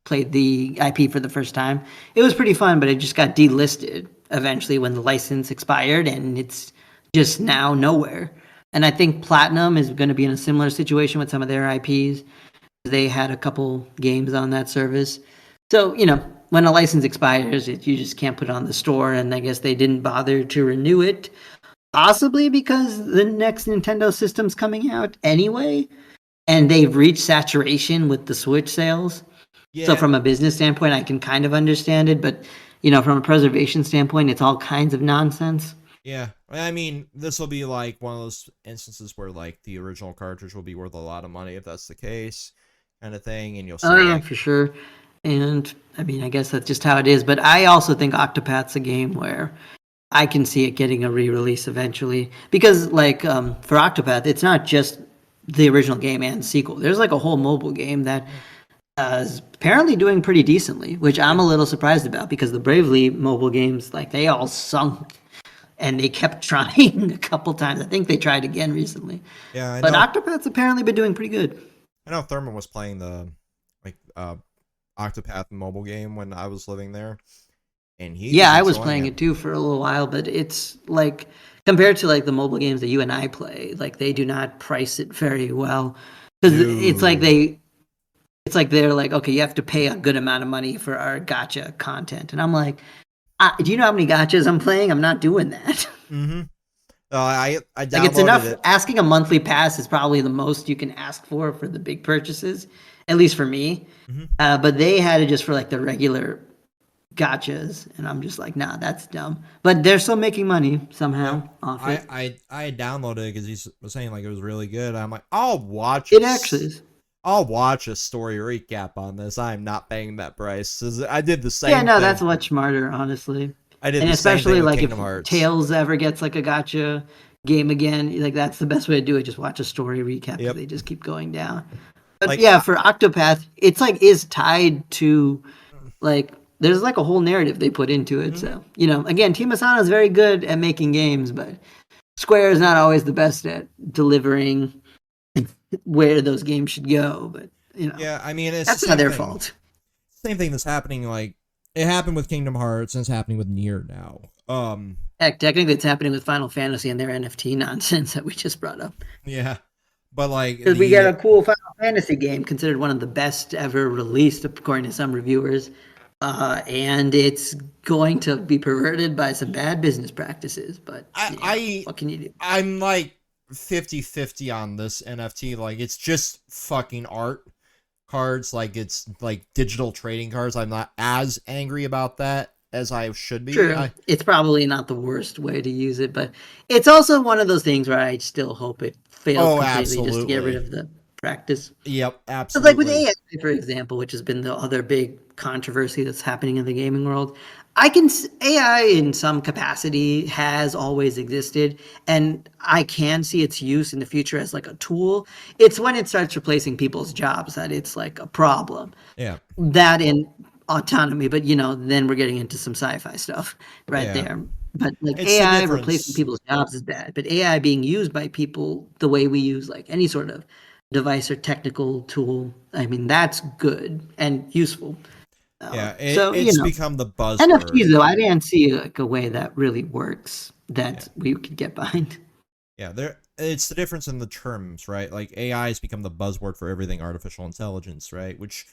played the IP for the first time. It was pretty fun, but it just got delisted eventually when the license expired, and it's just now nowhere. And I think Platinum is going to be in a similar situation with some of their IPs. They had a couple games on that service. So, when a license expires, you just can't put it on the store, and I guess they didn't bother to renew it, possibly because the next Nintendo system's coming out anyway, and they've reached saturation with the Switch sales. Yeah. So from a business standpoint, I can kind of understand it, but from a preservation standpoint, it's all kinds of nonsense. Yeah, I mean, this will be like one of those instances where like the original cartridge will be worth a lot of money if that's the case, kind of thing, and you'll see. Oh yeah, for sure. And I mean, I guess that's just how it is. But I also think Octopath's a game where I can see it getting a re-release eventually, because like for Octopath, it's not just the original game and sequel. There's like a whole mobile game that is apparently doing pretty decently, which I'm a little surprised about, because the Bravely mobile games, like, they all sunk, and they kept trying a couple times. I think they tried again recently. Yeah, I know. But Octopath's apparently been doing pretty good. I know Thurman was playing the Octopath mobile game when I was living there, and I was playing it too for a little while, but it's like, compared to like the mobile games that you and I play, like, they do not price it very well, because it's like they're like, okay, you have to pay a good amount of money for our gacha content, and I'm like, do you know how many gachas I'm playing? I'm not doing that. Mm-hmm. I downloaded like, it's enough. it. Asking a monthly pass is probably the most you can ask for the big purchases, at least for me. Mm-hmm. But they had it just for like the regular gachas, and I'm just like, nah, that's dumb. But they're still making money somehow off it. I downloaded it because he was saying like it was really good. I'm like, I'll watch it. Actually is. I'll watch a story recap on this. I'm not paying that price. I did the same. Yeah, no, thing. That's much smarter, honestly. I did, and the especially same thing like with if Kingdom Hearts. Tails ever gets like a gacha game again, like, that's the best way to do it. Just watch a story recap. Yep. They just keep going down. But like, yeah, for Octopath, it's like is tied to like, there's like a whole narrative they put into it. Mm-hmm. So again, Team Asana is very good at making games, but Square is not always the best at delivering where those games should go. But yeah, I mean, that's not their fault. Same thing that's happening. Like, it happened with Kingdom Hearts, and it's happening with Nier now. Heck, technically, it's happening with Final Fantasy and their NFT nonsense that we just brought up. Yeah, but like, because we got a cool Final Fantasy game considered one of the best ever released, according to some reviewers, and it's going to be perverted by some bad business practices. But what can you do? I'm like 50-50 on this NFT. Like, it's just fucking art cards. Like, it's like digital trading cards. I'm not as angry about that as I should be. True. It's probably not the worst way to use it, but it's also one of those things where I still hope it fails completely, absolutely. just to get rid of the practice. Yep, absolutely. So like with AI, for example, which has been the other big controversy that's happening in the gaming world, AI in some capacity has always existed, and I can see its use in the future as like a tool. It's when it starts replacing people's jobs that it's like a problem. Yeah. That in autonomy, but then we're getting into some sci-fi stuff there. But like, it's AI replacing people's jobs is bad, but AI being used by people the way we use like any sort of device or technical tool, I mean, that's good and useful. It's become the buzzword. NFTs though, I didn't see like a way that really works that we could get behind. Yeah, it's the difference in the terms, right? Like, AI has become the buzzword for everything artificial intelligence, right? Which,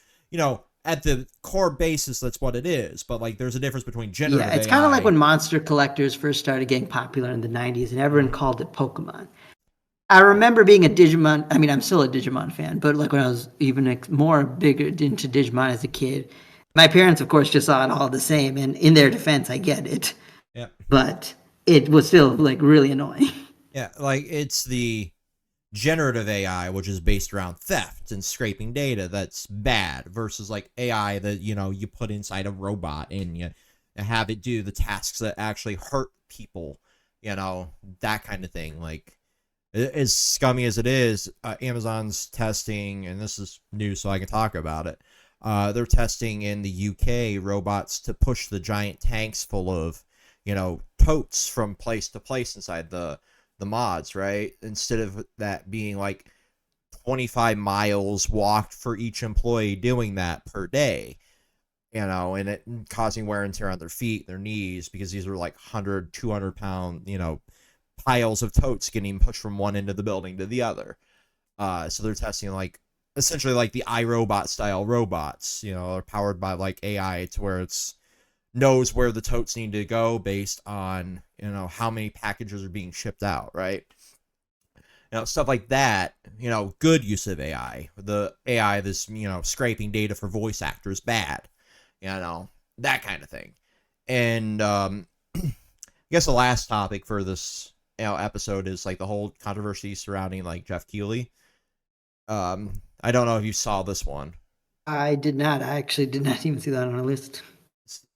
at the core basis, that's what it is. But like, there's a difference between generative AI. Yeah, it's kind of like when monster collectors first started getting popular in the 90s, and everyone called it Pokemon. I remember being a Digimon. I mean, I'm still a Digimon fan, but like when I was even more bigger into Digimon as a kid, my parents, of course, just saw it all the same. And in their defense, I get it. Yeah. But it was still like really annoying. Yeah, like, it's the generative AI, which is based around theft and scraping data, that's bad, versus like AI that you put inside a robot and you have it do the tasks that actually hurt people, that kind of thing. Like, as scummy as it is, Amazon's testing, and this is new so I can talk about it, they're testing in the UK robots to push the giant tanks full of totes from place to place inside the mods, right? Instead of that being like 25 miles walked for each employee doing that per day. and it causing wear and tear on their feet, their knees, because these are like 100, 200 pound, piles of totes getting pushed from one end of the building to the other. So they're testing like essentially like the iRobot style robots, are powered by like AI to where it's knows where the totes need to go based on, how many packages are being shipped out, right? Stuff like that, good use of AI. The AI that's, scraping data for voice actors, bad, that kind of thing. And I guess the last topic for this episode is like the whole controversy surrounding like Jeff Keighley. I don't know if you saw this one. I did not. I actually did not even see that on our list.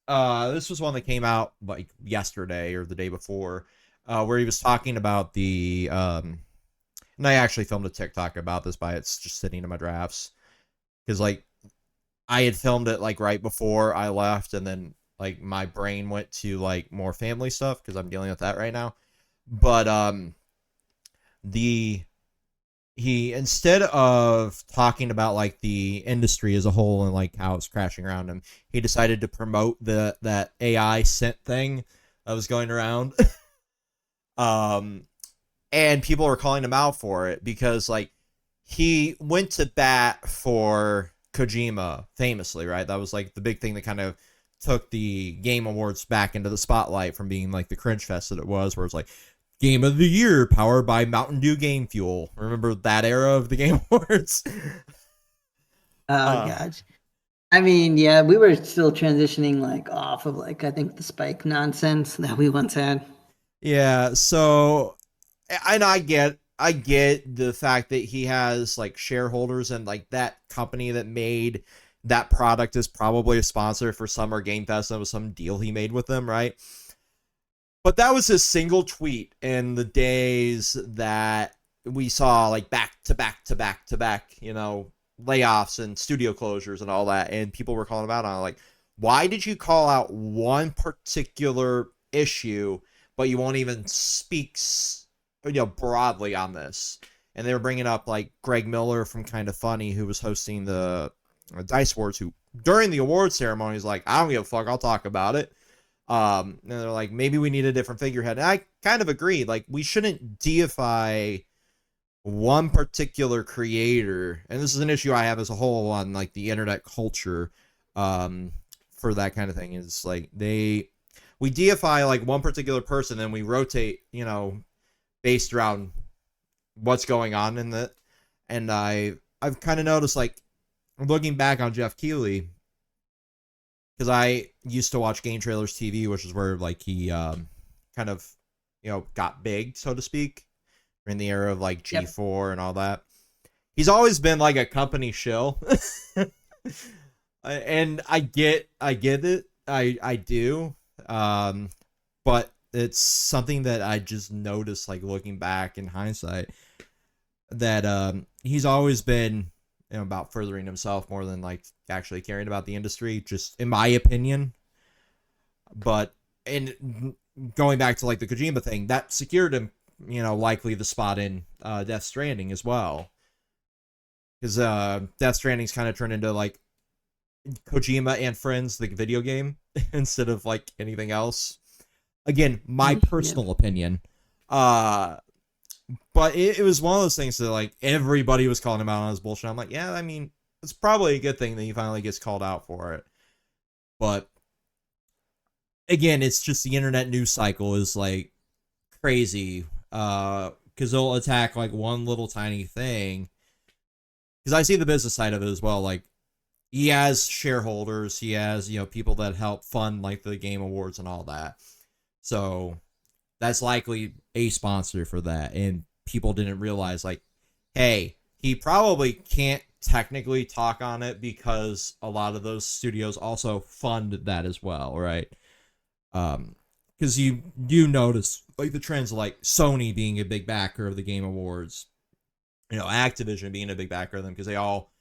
This was one that came out like yesterday or the day before, where he was talking about the and I actually filmed a TikTok about this, but it's just sitting in my drafts because like I had filmed it like right before I left, and then like my brain went to like more family stuff because I'm dealing with that right now. But the he, instead of talking about like the industry as a whole and like how it's crashing around him, he decided to promote that AI scent thing that was going around. And people are calling him out for it because like he went to bat for Kojima famously, right? That was like the big thing that kind of took the Game Awards back into the spotlight from being like the cringe fest that it was, where it's like Game of the Year powered by Mountain Dew Game Fuel. Remember that era of the Game Awards? Oh gosh. I mean, yeah, we were still transitioning like off of like I think the Spike nonsense that we once had. Yeah, so and I get the fact that he has like shareholders, and like that company that made that product is probably a sponsor for Summer Game Fest, and it was some deal he made with them, right? But that was his single tweet in the days that we saw like back to back to back to back, layoffs and studio closures and all that, and people were calling him out on it, like, why did you call out one particular issue, but you won't even speak broadly on this? And they were bringing up like Greg Miller from Kind of Funny, who was hosting the Dice Awards, who during the award ceremony is like, I don't give a fuck, I'll talk about it. And they're like, maybe we need a different figurehead. And I kind of agree. Like, we shouldn't deify one particular creator. And this is an issue I have as a whole on like the internet culture, for that kind of thing. Is like we deify like one particular person, and we rotate, based around what's going on in that. And I've kind of noticed, like, looking back on Jeff Keighley, because I used to watch Game Trailers TV, which is where like he kind of got big, so to speak, in the era of like G4 and all that. He's always been like a company shill. And I get it. I do. But it's something that I just noticed, like, looking back in hindsight, that he's always been about furthering himself more than like actually caring about the industry, just in my opinion. But and going back to like the Kojima thing, that secured him, likely the spot in Death Stranding as well, because Death Stranding's kind of turned into like Kojima and Friends, the video game, instead of like anything else. Again, my personal opinion. But it was one of those things that like everybody was calling him out on his bullshit. I'm like, yeah, I mean, it's probably a good thing that he finally gets called out for it. But again, it's just the internet news cycle is like crazy. Because they'll attack like one little tiny thing. Because I see the business side of it as well. Like, he has shareholders, he has, people that help fund like the Game Awards and all that. So that's likely a sponsor for that. And people didn't realize, like, hey, he probably can't technically talk on it because a lot of those studios also fund that as well, right? Because you do notice like the trends, like Sony being a big backer of the Game Awards, Activision being a big backer of them, because they all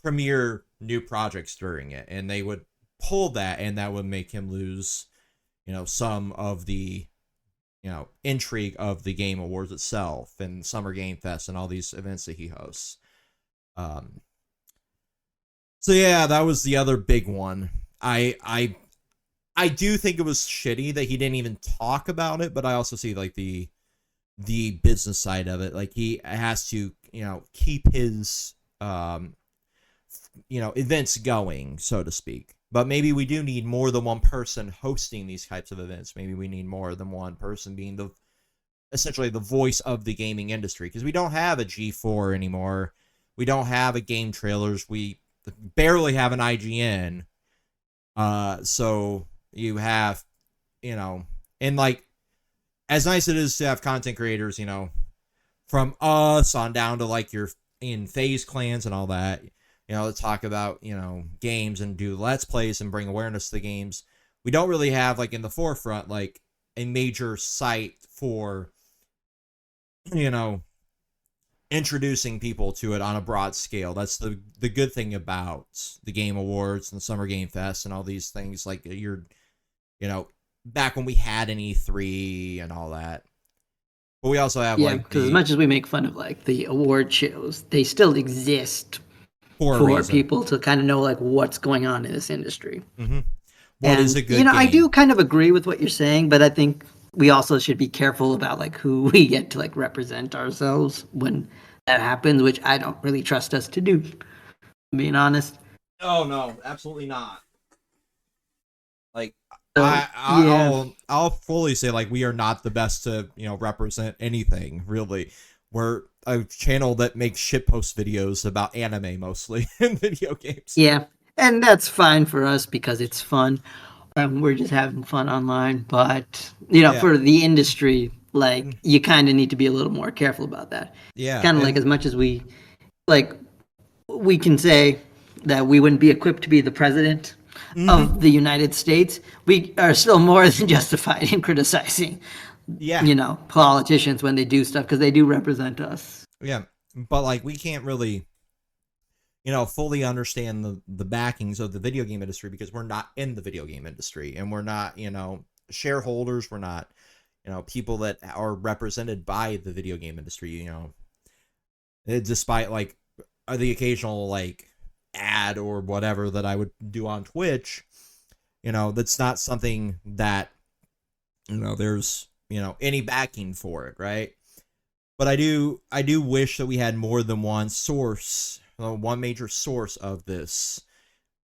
premiere new projects during it, and they would pull that, and that would make him lose, some of the, intrigue of the Game Awards itself and Summer Game Fest and all these events that he hosts. So yeah, that was the other big one. I do think it was shitty that he didn't even talk about it, but I also see like the business side of it. Like he has to, keep his events going, so to speak. But maybe we do need more than one person hosting these types of events. Maybe we need more than one person being essentially the voice of the gaming industry, because we don't have a G4 anymore. We don't have a Game Trailers. We barely have an IGN. So you have, and like, as nice it is to have content creators, from us on down to like your in FaZe clans and all that, to talk about, games and do let's plays and bring awareness to the games. We don't really have like in the forefront, like a major site for, introducing people to it on a broad scale. That's the good thing about the Game Awards and the Summer Game Fest and all these things. Like back when we had an E3 and all that. But we also have because as much as we make fun of like the award shows, they still exist for people to kind of know like what's going on in this industry. Mm-hmm. What is a good game? I do kind of agree with what you're saying, but I think we also should be careful about like who we get to like represent ourselves when that happens, which I don't really trust us to do, being honest. Oh no, absolutely not. Like So, I'll fully say like we are not the best to represent anything really. We're a channel that makes shitpost videos about anime mostly in video games. Yeah, and that's fine for us because it's fun. We're just having fun online, but for the industry, like you kind of need to be a little more careful about that. Yeah, kind of like as much as we can say that we wouldn't be equipped to be the president of the United States, we are still more than justified in criticizing, politicians when they do stuff because they do represent us. Yeah, but like we can't really fully understand the backings of the video game industry because we're not in the video game industry and we're not, shareholders. We're not, people that are represented by the video game industry, despite like the occasional like ad or whatever that I would do on Twitch, that's not something that, there's, any backing for it. Right. But I do wish that we had more than one source, one major source of this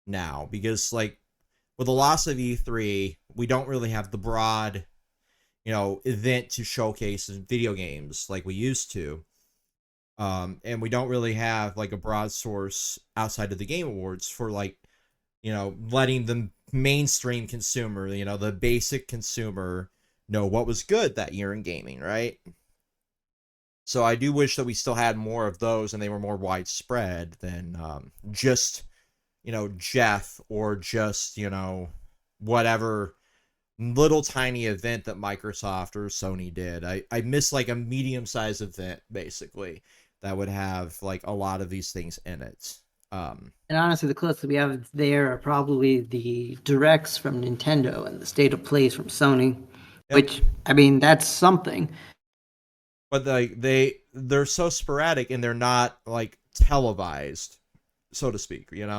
now, because like with the loss of E3, we don't really have the broad, event to showcase video games like we used to. And we don't really have like a broad source outside of the Game Awards for like, letting the mainstream consumer, the basic consumer know what was good that year in gaming, right? So I do wish that we still had more of those and they were more widespread than just, Jeff or just, whatever little tiny event that Microsoft or Sony did. I miss like a medium-sized event, basically, that would have like a lot of these things in it. And honestly, the closest we have there are probably the directs from Nintendo and the State of Plays from Sony, which, I mean, that's something. But they're so sporadic and they're not like televised, so to speak, That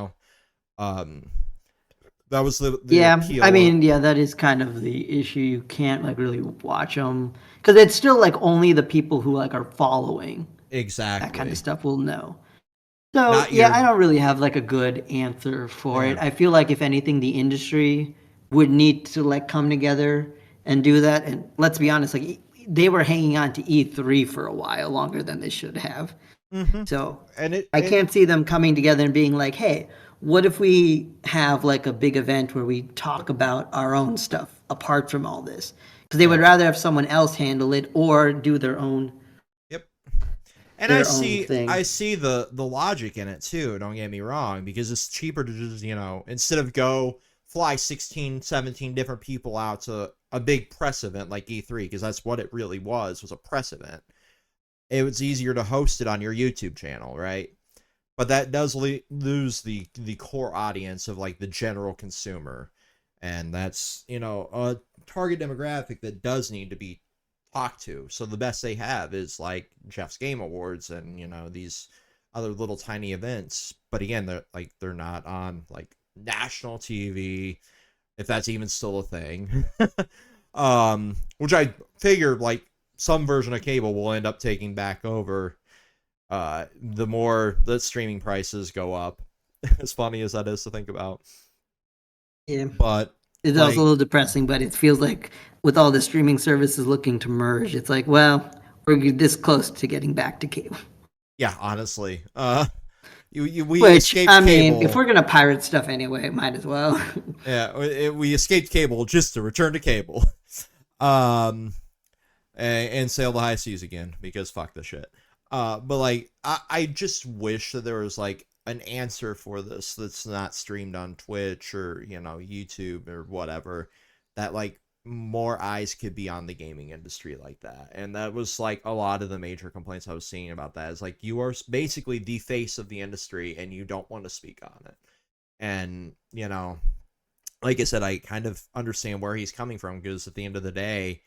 was the appeal. I mean, that is kind of the issue. You can't like really watch them because it's still like only the people who like are following exactly that kind of stuff will know. So I don't really have like a good answer for it. I feel like if anything, the industry would need to like come together and do that. And let's be honest, like they were hanging on to E3 for a while longer than they should have. Mm-hmm. So I can't see them coming together and being like, hey, what if we have like a big event where we talk about our own stuff apart from all this? Because they would rather have someone else handle it or do their own. Yep. And I see the logic in it too. Don't get me wrong, because it's cheaper to just, instead of fly 16, 17 different people out to a big press event like E3, because that's what it really was a press event. It was easier to host it on your YouTube channel, right? But that does lose the core audience of like the general consumer. And that's, a target demographic that does need to be talked to. So the best they have is like Jeff's Game Awards and, these other little tiny events. But again, they're not on like national TV, if that's even still a thing. Which I figure like some version of cable will end up taking back over the more the streaming prices go up. As funny as that is to think about. Yeah. But It's also a little depressing, but it feels like with all the streaming services looking to merge, it's like, well, we're this close to getting back to cable. yeah, honestly, we Which, escaped I mean, cable. if we're gonna pirate stuff anyway, might as well. Yeah, we escaped cable just to return to cable, and sail the high seas again because fuck the shit. But like, I just wish that there was like an answer for this that's not streamed on Twitch or YouTube or whatever, that like more eyes could be on the gaming industry like that. And that was like a lot of the major complaints I was seeing about that, is like, you are basically the face of the industry and you don't want to speak on it. And like I said, I kind of understand where he's coming from, because at the end of the day,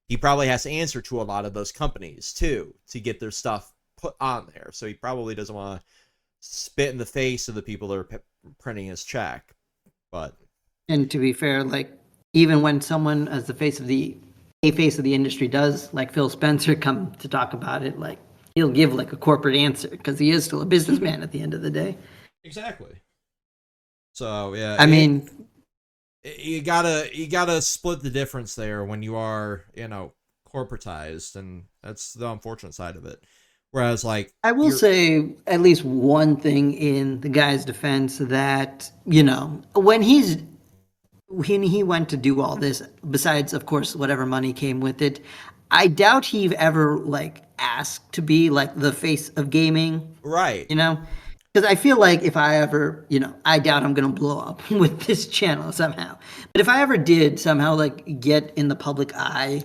he probably has to answer to a lot of those companies too to get their stuff put on there. So he probably doesn't want to spit in the face of the people that are printing his check. But And to be fair, like even when someone as the face of the industry does, like Phil Spencer, come to talk about it, like he'll give like a corporate answer because he is still a businessman at the end of the day. exactly. So yeah, I mean, you gotta split the difference there when you are corporatized, and that's the unfortunate side of it. Whereas like, I will say at least one thing in the guy's defense, that when he went to do all this, besides of course whatever money came with it, I doubt he ever like asked to be like the face of gaming, right? Because I feel like if I ever, I doubt I'm gonna blow up with this channel somehow. But if I ever did somehow like get in the public eye,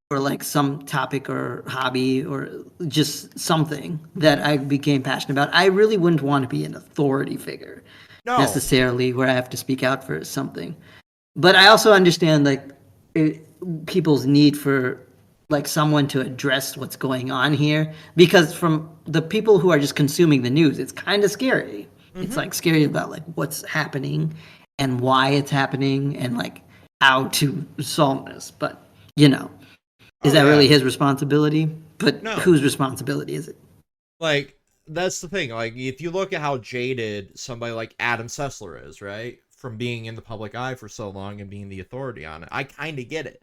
or like some topic or hobby or just something that I became passionate about, I really wouldn't want to be an authority figure necessarily, where I have to speak out for something. But I also understand like people's need for like someone to address what's going on here, because from the people who are just consuming the news, it's kind of scary. Mm-hmm. It's like scary about like what's happening and why it's happening and like how to solve this. But is that really his responsibility? But no. Whose responsibility is it? Like, that's the thing. Like, if you look at how jaded somebody like Adam Sessler is, right, from being in the public eye for so long and being the authority on it, I kind of get it.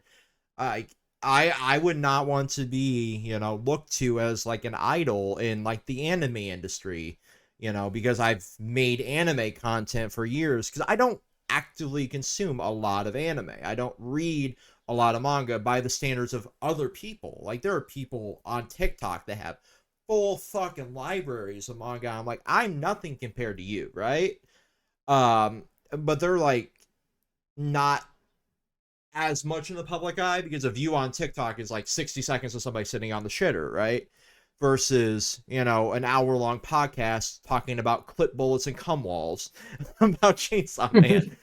I would not want to be, looked to as like an idol in like the anime industry, because I've made anime content for years, because I don't actively consume a lot of anime. I don't read a lot of manga by the standards of other people. Like, there are people on TikTok that have full fucking libraries of manga. I'm like, I'm nothing compared to you, right? But they're like not as much in the public eye, because a view on TikTok is like 60 seconds of somebody sitting on the shitter, right? Versus, an hour-long podcast talking about clip bullets and cum walls about Chainsaw Man.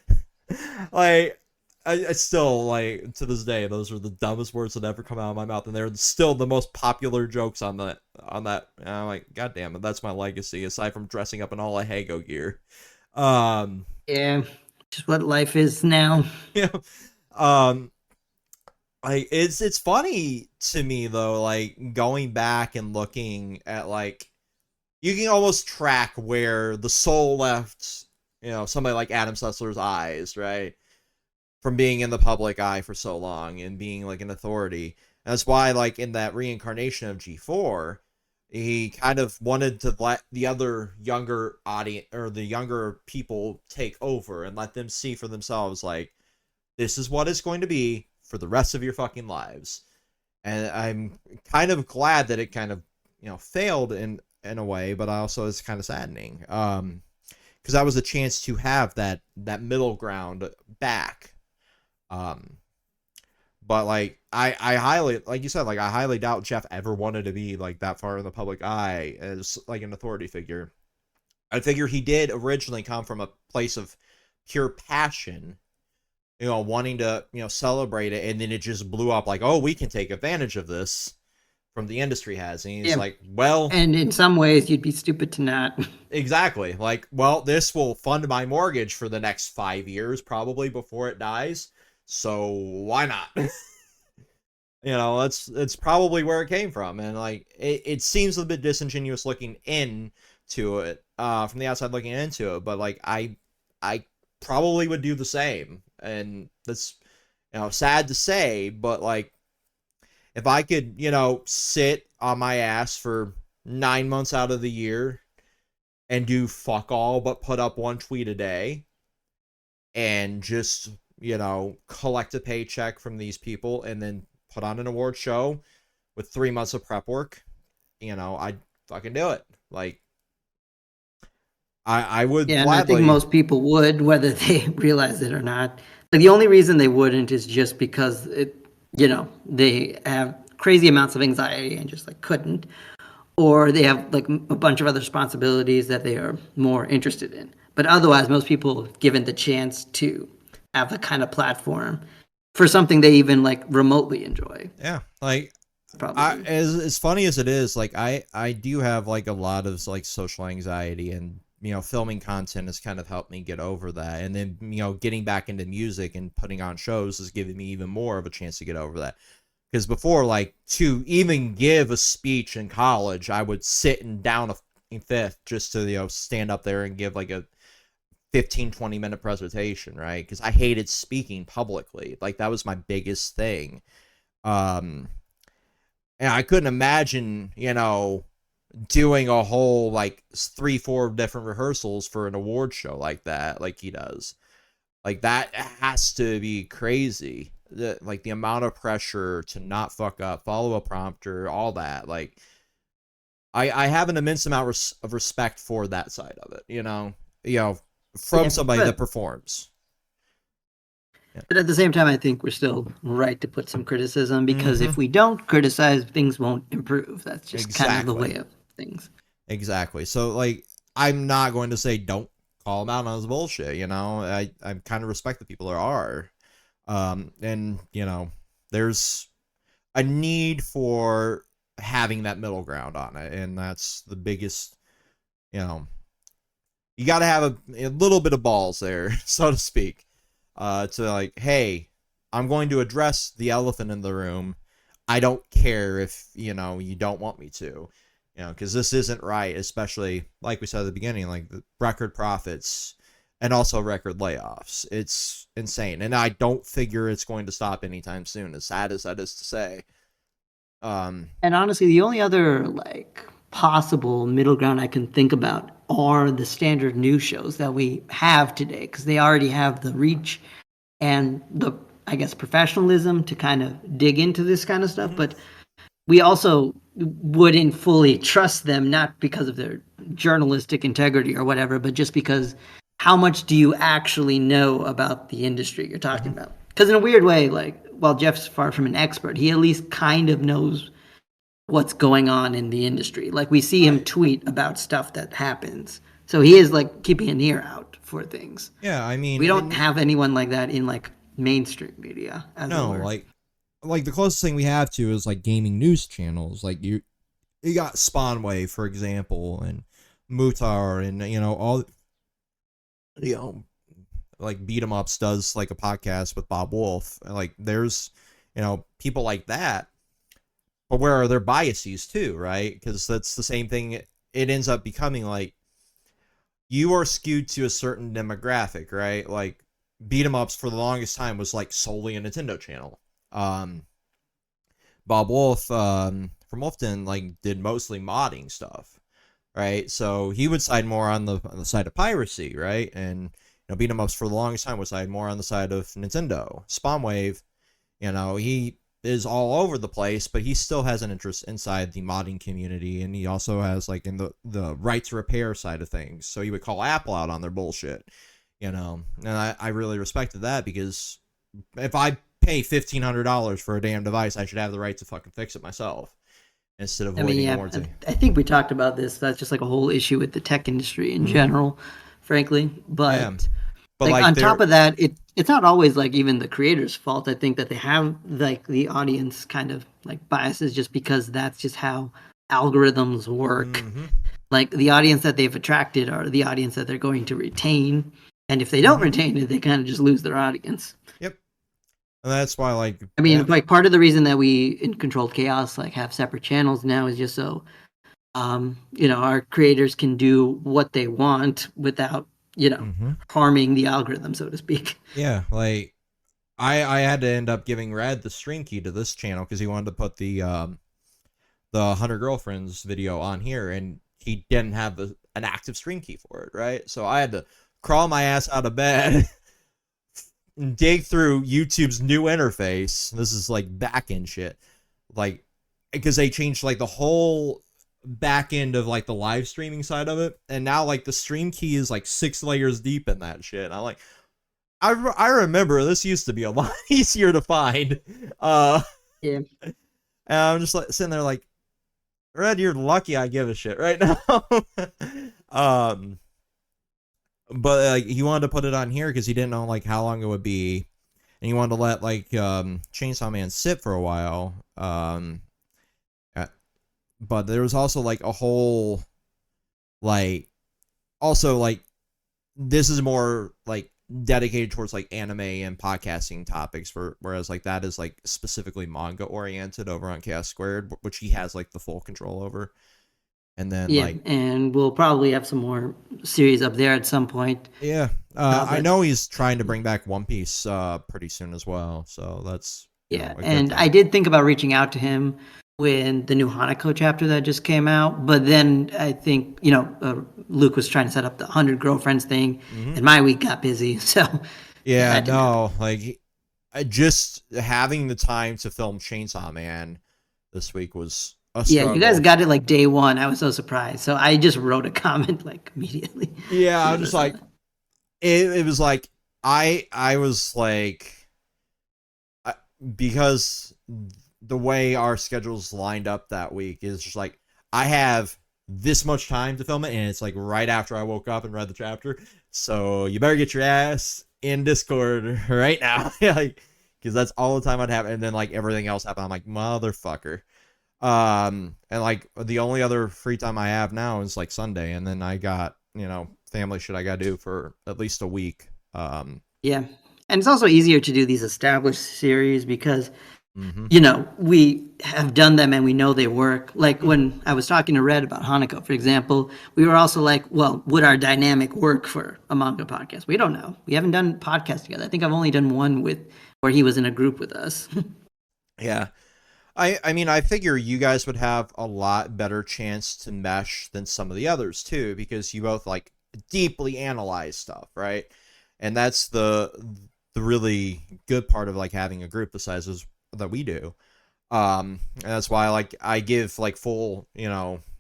Like, I still, like, to this day, those are the dumbest words that ever come out of my mouth, and they're still the most popular jokes on that. And I'm like, God damn it, that's my legacy, aside from dressing up in all the Hago gear. Yeah, just what life is now. Yeah. Like, it's funny to me though, like, going back and looking at, like, you can almost track where the soul left, somebody like Adam Sessler's eyes, right? From being in the public eye for so long and being like an authority. And that's why, like, in that reincarnation of G4, he kind of wanted to let the other younger audience, or the younger people, take over and let them see for themselves, like, this is what it's going to be for the rest of your fucking lives. And I'm kind of glad that it kind of, failed in a way, but also it's kind of saddening. Because that was a chance to have that middle ground back. But like, I highly, like you said, like, I highly doubt Jeff ever wanted to be like that far in the public eye as like an authority figure. I figure he did originally come from a place of pure passion, wanting to, celebrate it, and then it just blew up like, oh, we can take advantage of this from the industry has. And he's Yeah. like, well, And in some ways, you'd be stupid to not. exactly. Like, well, this will fund my mortgage for the next 5 years, probably before it dies. So why not? It's probably where it came from. And like, it seems a bit disingenuous looking into it, from the outside looking into it. But like, I probably would do the same. And that's, sad to say, but like, if I could, sit on my ass for 9 months out of the year and do fuck all but put up one tweet a day and just, collect a paycheck from these people and then put on an award show with 3 months of prep work, I'd fucking do it. Like, I would Yeah, and I think gladly. most people would, whether they realize it or not. Like the only reason they wouldn't is just because they have crazy amounts of anxiety and just like couldn't, or they have like a bunch of other responsibilities that they are more interested in. But otherwise, most people, given the chance to have a kind of platform for something they even like remotely enjoy, Yeah, like, probably. as funny as it is, like, I do have like a lot of like social anxiety, and filming content has kind of helped me get over that. And then getting back into music and putting on shows has given me even more of a chance to get over that. Because before, like, to even give a speech in college, I would sit and down a fifth just to stand up there and give like a 15-20 minute presentation, right? Because I hated speaking publicly. Like, that was my biggest thing. And I couldn't imagine, doing a whole like 3-4 different rehearsals for an award show like that, like he does. Like, that has to be crazy. Like, the amount of pressure to not fuck up, follow a prompter, all that. Like, I have an immense amount of respect for that side of it, from Yeah, somebody that performs. Yeah. but at the same time, I think we're still right to put some criticism, because Mm-hmm. if we don't criticize, things won't improve. That's just kind of the way of things. Exactly. So, like, I'm not going to say don't call him out on his bullshit. I kind of respect the people there are. And there's a need for having that middle ground on it, and that's the biggest. You got to have a little bit of balls there, so to speak, to like, hey, I'm going to address the elephant in the room. I don't care if you don't want me to, because this isn't right, especially like we said at the beginning, like the record profits and also record layoffs. It's insane, and I don't figure it's going to stop anytime soon, as sad as that is to say. And honestly, the only other like possible middle ground I can think about are the standard news shows that we have today, because they already have the reach and the, I guess, professionalism to kind of dig into this kind of stuff. But we also wouldn't fully trust them, not because of their journalistic integrity or whatever, but just because how much do you actually know about the industry you're talking about? Because in a weird way, like, while Jeff's far from an expert, he at least kind of knows what's going on in the industry. Like, we see him tweet about stuff that happens. So he is like keeping an ear out for things. Yeah, I mean, We don't have anyone like that in like mainstream media. As no, like the closest thing we have to is like gaming news channels. Like, you got Spawnwave, for example, and Mutar, and all, like Beat 'em Ups does like a podcast with Bob Wolf. Like, there's people like that. But where are their biases too, right? Because that's the same thing. It ends up becoming like you are skewed to a certain demographic, right? Like, Beat 'em Ups for the longest time was like solely a Nintendo channel. Bob Wolf, from Wolfton, like, did mostly modding stuff, right? So he would side more on the side of piracy, right? And Beat 'em Ups for the longest time was side more on the side of Nintendo. Spawnwave, he is all over the place, but he still has an interest inside the modding community, and he also has like in the right to repair side of things. So he would call Apple out on their bullshit, and I really respected that, because if I pay $1,500 for a damn device, I should have the right to fucking fix it myself instead of voiding warranty. I think we talked about this. That's just like a whole issue with the tech industry in general, frankly. But But like like on they're top of that, it's not always like even the creator's fault. I think that they have like the audience kind of like biases just because that's just how algorithms work. mm-hmm, Like the audience that they've attracted are the audience that they're going to retain. And if they don't mm-hmm, retain it, they kind of just lose their audience. yep. And that's why like I mean, like part of the reason that we in Controlled Chaos like have separate channels now is just so our creators can do what they want without, mm-hmm. harming the algorithm, so to speak. Yeah, like I had to end up giving Red the stream key to this channel because he wanted to put the 100 girlfriends video on here, and he didn't have an active stream key for it, right? So I had to crawl my ass out of bed and dig through YouTube's new interface. This is like back end shit, like because they changed like the whole back end of like the live streaming side of it, and now like the stream key is like 6 layers deep in that shit. And I'm like, I remember this used to be a lot easier to find. Yeah. And I'm just like sitting there like, Red, you're lucky I give a shit right now. But like he wanted to put it on here because he didn't know like how long it would be, and he wanted to let like Chainsaw Man sit for a while. But there was also like a whole like also like this is more like dedicated towards like anime and podcasting topics, whereas like that is like specifically manga oriented over on Chaos Squared, which he has like the full control over. And then Yeah, like and we'll probably have some more series up there at some point. yeah, I know he's trying to bring back One Piece pretty soon as well, so that's Yeah, a good and thing. I did think about reaching out to him when the new Hanako chapter that just came out, but then I think Luke was trying to set up the 100 girlfriends thing, and my week got busy, so Yeah, that didn't happen. no, like just having the time to film Chainsaw Man this week was a Yeah, struggle. you guys got it like day one. I was so surprised, so I just wrote a comment like immediately. Yeah, as I soon was as just I saw like that. it was like I was like because the way our schedules lined up that week is just like I have this much time to film it, and it's like right after I woke up and read the chapter, so you better get your ass in Discord right now. Like because that's all the time I'd have, and then like everything else happened. I'm like motherfucker. And like the only other free time I have now is like Sunday, and then I got family shit I gotta do for at least a week. Yeah, and it's also easier to do these established series because Mm-hmm. we have done them and we know they work. Like when I was talking to Red about Hanako, for example, we were also like, well, would our dynamic work for a manga podcast? We don't know. We haven't done podcasts together. I think I've only done one where he was in a group with us. Yeah. I mean, I figure you guys would have a lot better chance to mesh than some of the others too, because you both like deeply analyze stuff, right? And that's the really good part of like having a group the sizes that we do. And that's why like I give like full,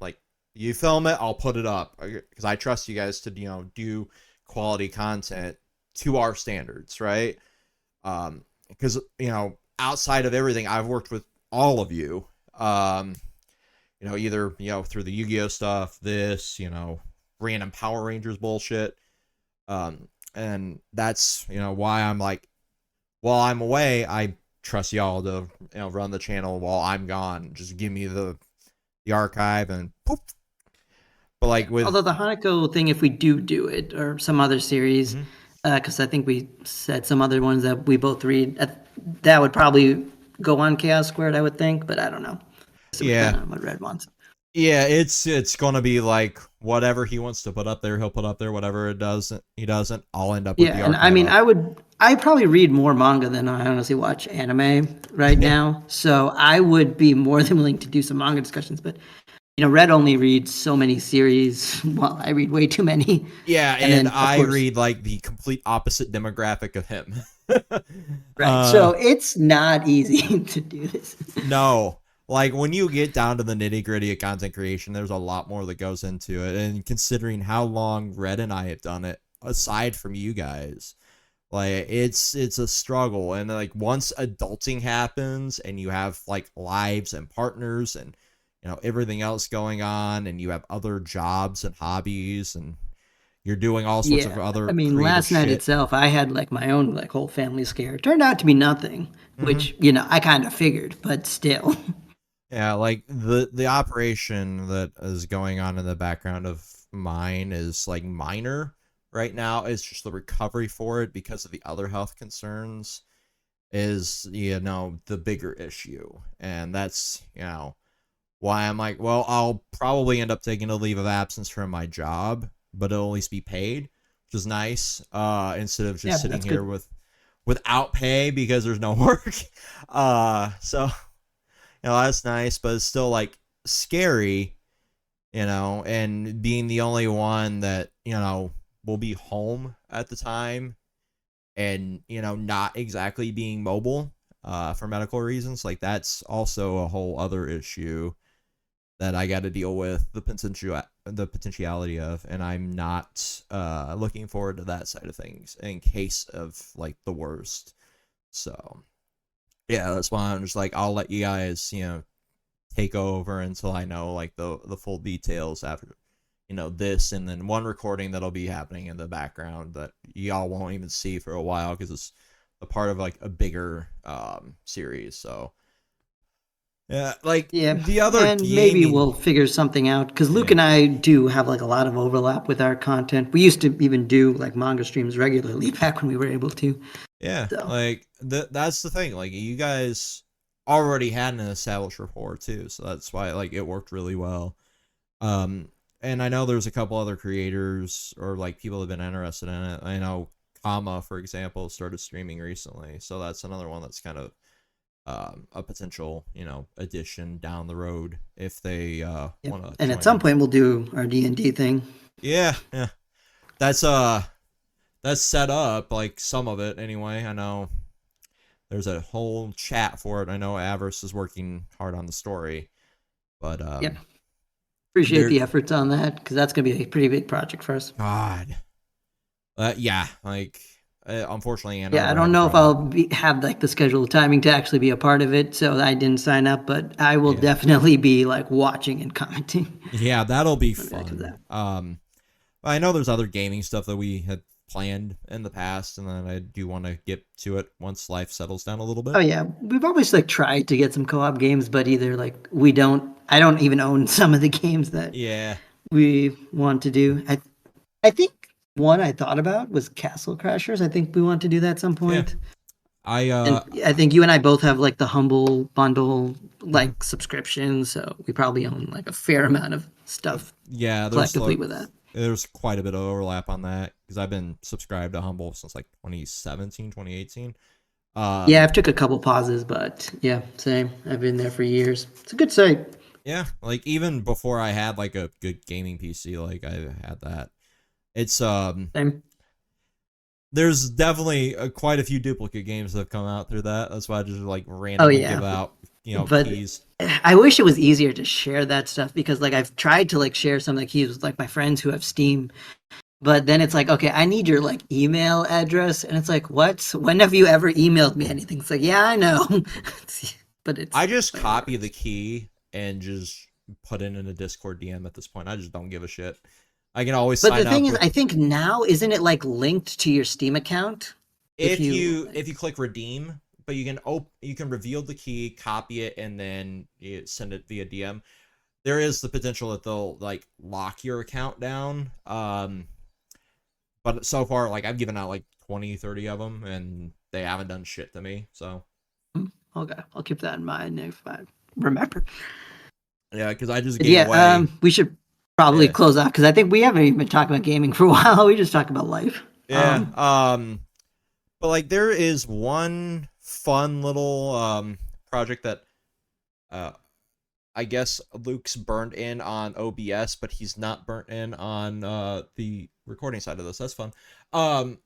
like you film it, I'll put it up because I trust you guys to do quality content to our standards, right? Because outside of everything, I've worked with all of you. Either through the Yu-Gi-Oh stuff, this random Power Rangers bullshit, and that's why I'm like, while I'm away, I trust y'all to run the channel while I'm gone. Just give me the archive and poof. But like with Although the Hanako thing, if we do it, or some other series, because I think we said some other ones that we both read, that would probably go on Chaos Squared, I would think, but I don't know. So it would depend on what Red wants. Yeah, it's gonna be like whatever he wants to put up there, he'll put up there. Whatever he doesn't, I'll end up with the And archive I mean, up. I probably read more manga than I honestly watch anime right now. So I would be more than willing to do some manga discussions. But Red only reads so many series, while I read way too many. Yeah, And and then, of I course, read like the complete opposite demographic of him. right. So it's not easy to do this. No, like when you get down to the nitty gritty of content creation, there's a lot more that goes into it. And considering how long Red and I have done it, aside from you guys, like it's a struggle. And like once adulting happens and you have like lives and partners and everything else going on, and you have other jobs and hobbies, and You're doing all sorts of Yeah, other I mean, creative last night shit. itself, I had like my own like whole family scare. It turned out to be nothing, Hmm. which I kind of figured, but still. Yeah, like the operation that is going on in the background of mine is like minor right now. It's just the recovery for it because of the other health concerns is the bigger issue, and that's why I'm like, well, I'll probably end up taking a leave of absence from my job, but it'll at least be paid, which is nice. Instead of Yeah, just sitting that's here good. without pay because there's no work. So that's nice, but it's still like scary, and being the only one that will be home at the time, and not exactly being mobile for medical reasons. Like that's also a whole other issue that I got to deal with the potentiality of, and I'm not looking forward to that side of things in case of like the worst. So yeah, that's why I'm just like, I'll let you guys take over until I know like the full details after this, and then one recording that'll be happening in the background that y'all won't even see for a while because it's a part of like a bigger series. So yeah, like Yeah, the other and maybe gaming. we'll figure something out because Luke Yeah. and I do have like a lot of overlap with our content. We used to even do like manga streams regularly back when we were able to. Yeah, So, like that's the thing. Like you guys already had an established rapport too, so that's why like it worked really well. Um, and I know there's a couple other creators or like people that have been interested in it. I know Kama, for example, started streaming recently, so that's another one that's kind of a potential addition down the road if they yeah. want to And at join some in. point we'll do our D&D thing. Yeah, yeah, that's that's set up like some of it anyway. I know there's a whole chat for it. I know Avarice is working hard on the story, but Yep. Appreciate there, the efforts on that because that's going to be a pretty big project for us. God, yeah, like unfortunately, Ann Yeah, I Arbor don't had to know if drop I'll it. have like the scheduled timing to actually be a part of it, so I didn't sign up, but I will Yeah, definitely be like watching and commenting yeah, that'll be when that comes fun. out. I know there's other gaming stuff that we had planned in the past, and then I do want to get to it once life settles down a little Oh bit. yeah, we've always like tried to get some co-op games, but either like we don't. I don't even own some of the games that Yeah, we want to do. I think one I thought about was Castle Crashers. I think we want to do that at some yeah. point. I And I think you and I both have like the Humble bundle mhm. like subscription, so we probably own like a fair amount of stuff Yeah, collectively with that. there's quite a bit of overlap on that because I've been subscribed to Humble since like 2017, 2018. Yeah, Um, I've took a couple pauses, but yeah, same. I've been there for years. It's a good site. yeah, like even before I had like a good gaming PC, like I had that. It's Same. there's definitely quite a few duplicate games that have come out through that. That's why I just like Oh randomly yeah, give out but keys. I wish it was easier to share that stuff because like I've tried to like share some of the keys with like my friends who have Steam, but then it's like, okay, I need your like email address, and it's like, what? When have you ever emailed me anything? It's like, yeah, I know, but it's I just whatever. copy the key and just put it in a Discord DM at this point. I just don't give a shit. I can always But the sign thing up is, with I think now isn't it like linked to your Steam account? If you if like, you click redeem, but you can reveal the key, copy it, and then you send it via DM. There is the potential that they'll like lock your account down. But so far, like I've given out like 20, 30 of them, and they haven't done shit to me. So okay, I'll keep that in mind if I remember. yeah, because I just But gave yeah, away. we should probably Yeah, close out because I think we haven't even been talking about gaming for a while. We just talked about life. yeah. But like there is one fun little project that uh I guess Luke's burnt in on OBS, but he's not burnt in on the recording side of this. That's fun. Um,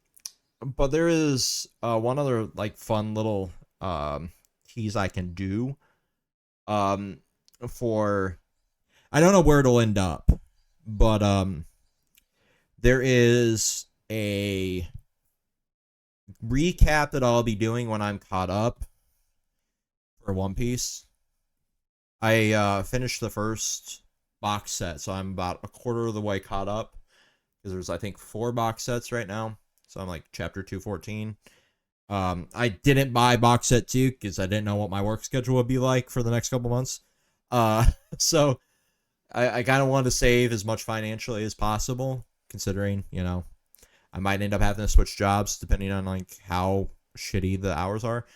but there is one other like fun little keys I can do um for I don't know where it'll end up, but there is a recap that I'll be doing when I'm caught up for One Piece. I finished the first box set, so I'm about a quarter of the way caught up. because there's I think 4 box sets right now. So I'm like chapter 214. I didn't buy box set 2 because I didn't know what my work schedule would be like for the next couple months. So I kind of wanted to save as much financially as possible, considering, you know, I might end up having to switch jobs depending on like how shitty the hours are.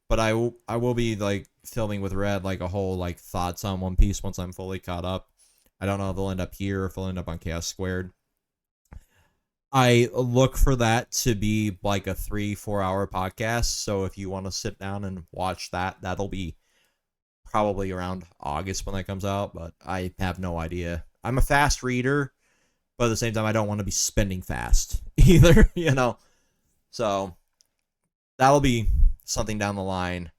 But I will be like filming with Red like a whole like thoughts on One Piece once I'm fully caught up. I don't know if they'll end up here or if they'll end up on Chaos Squared. I look for that to be like a 3-4 hour podcast. So if you want to sit down and watch that, that'll be probably around August when that comes out. But I have no idea. I'm a fast reader, but at the same time, I don't want to be spending fast either, you know? So that'll be something down the line.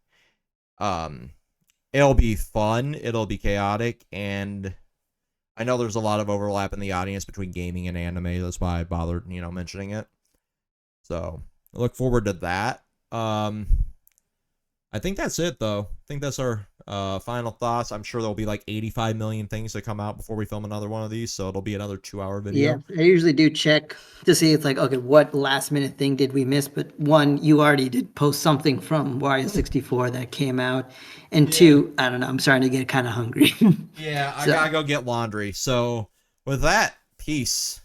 It'll be fun. It'll be chaotic. And I know there's a lot of overlap in the audience between gaming and anime. That's why I bothered, you know, mentioning it. So I look forward to that. I think that's it, though. I think that's our final thoughts. I'm sure there'll be like 85 million things that come out before we film another one of these, so it'll be another 2-hour video. Yeah, I usually do check to see it's like, okay, what last minute thing did we miss? But one, you already did post something from Wario 64 that came out. And two, I don't know, I'm starting to get kind of hungry. Yeah, I gotta go get laundry. So with that, peace.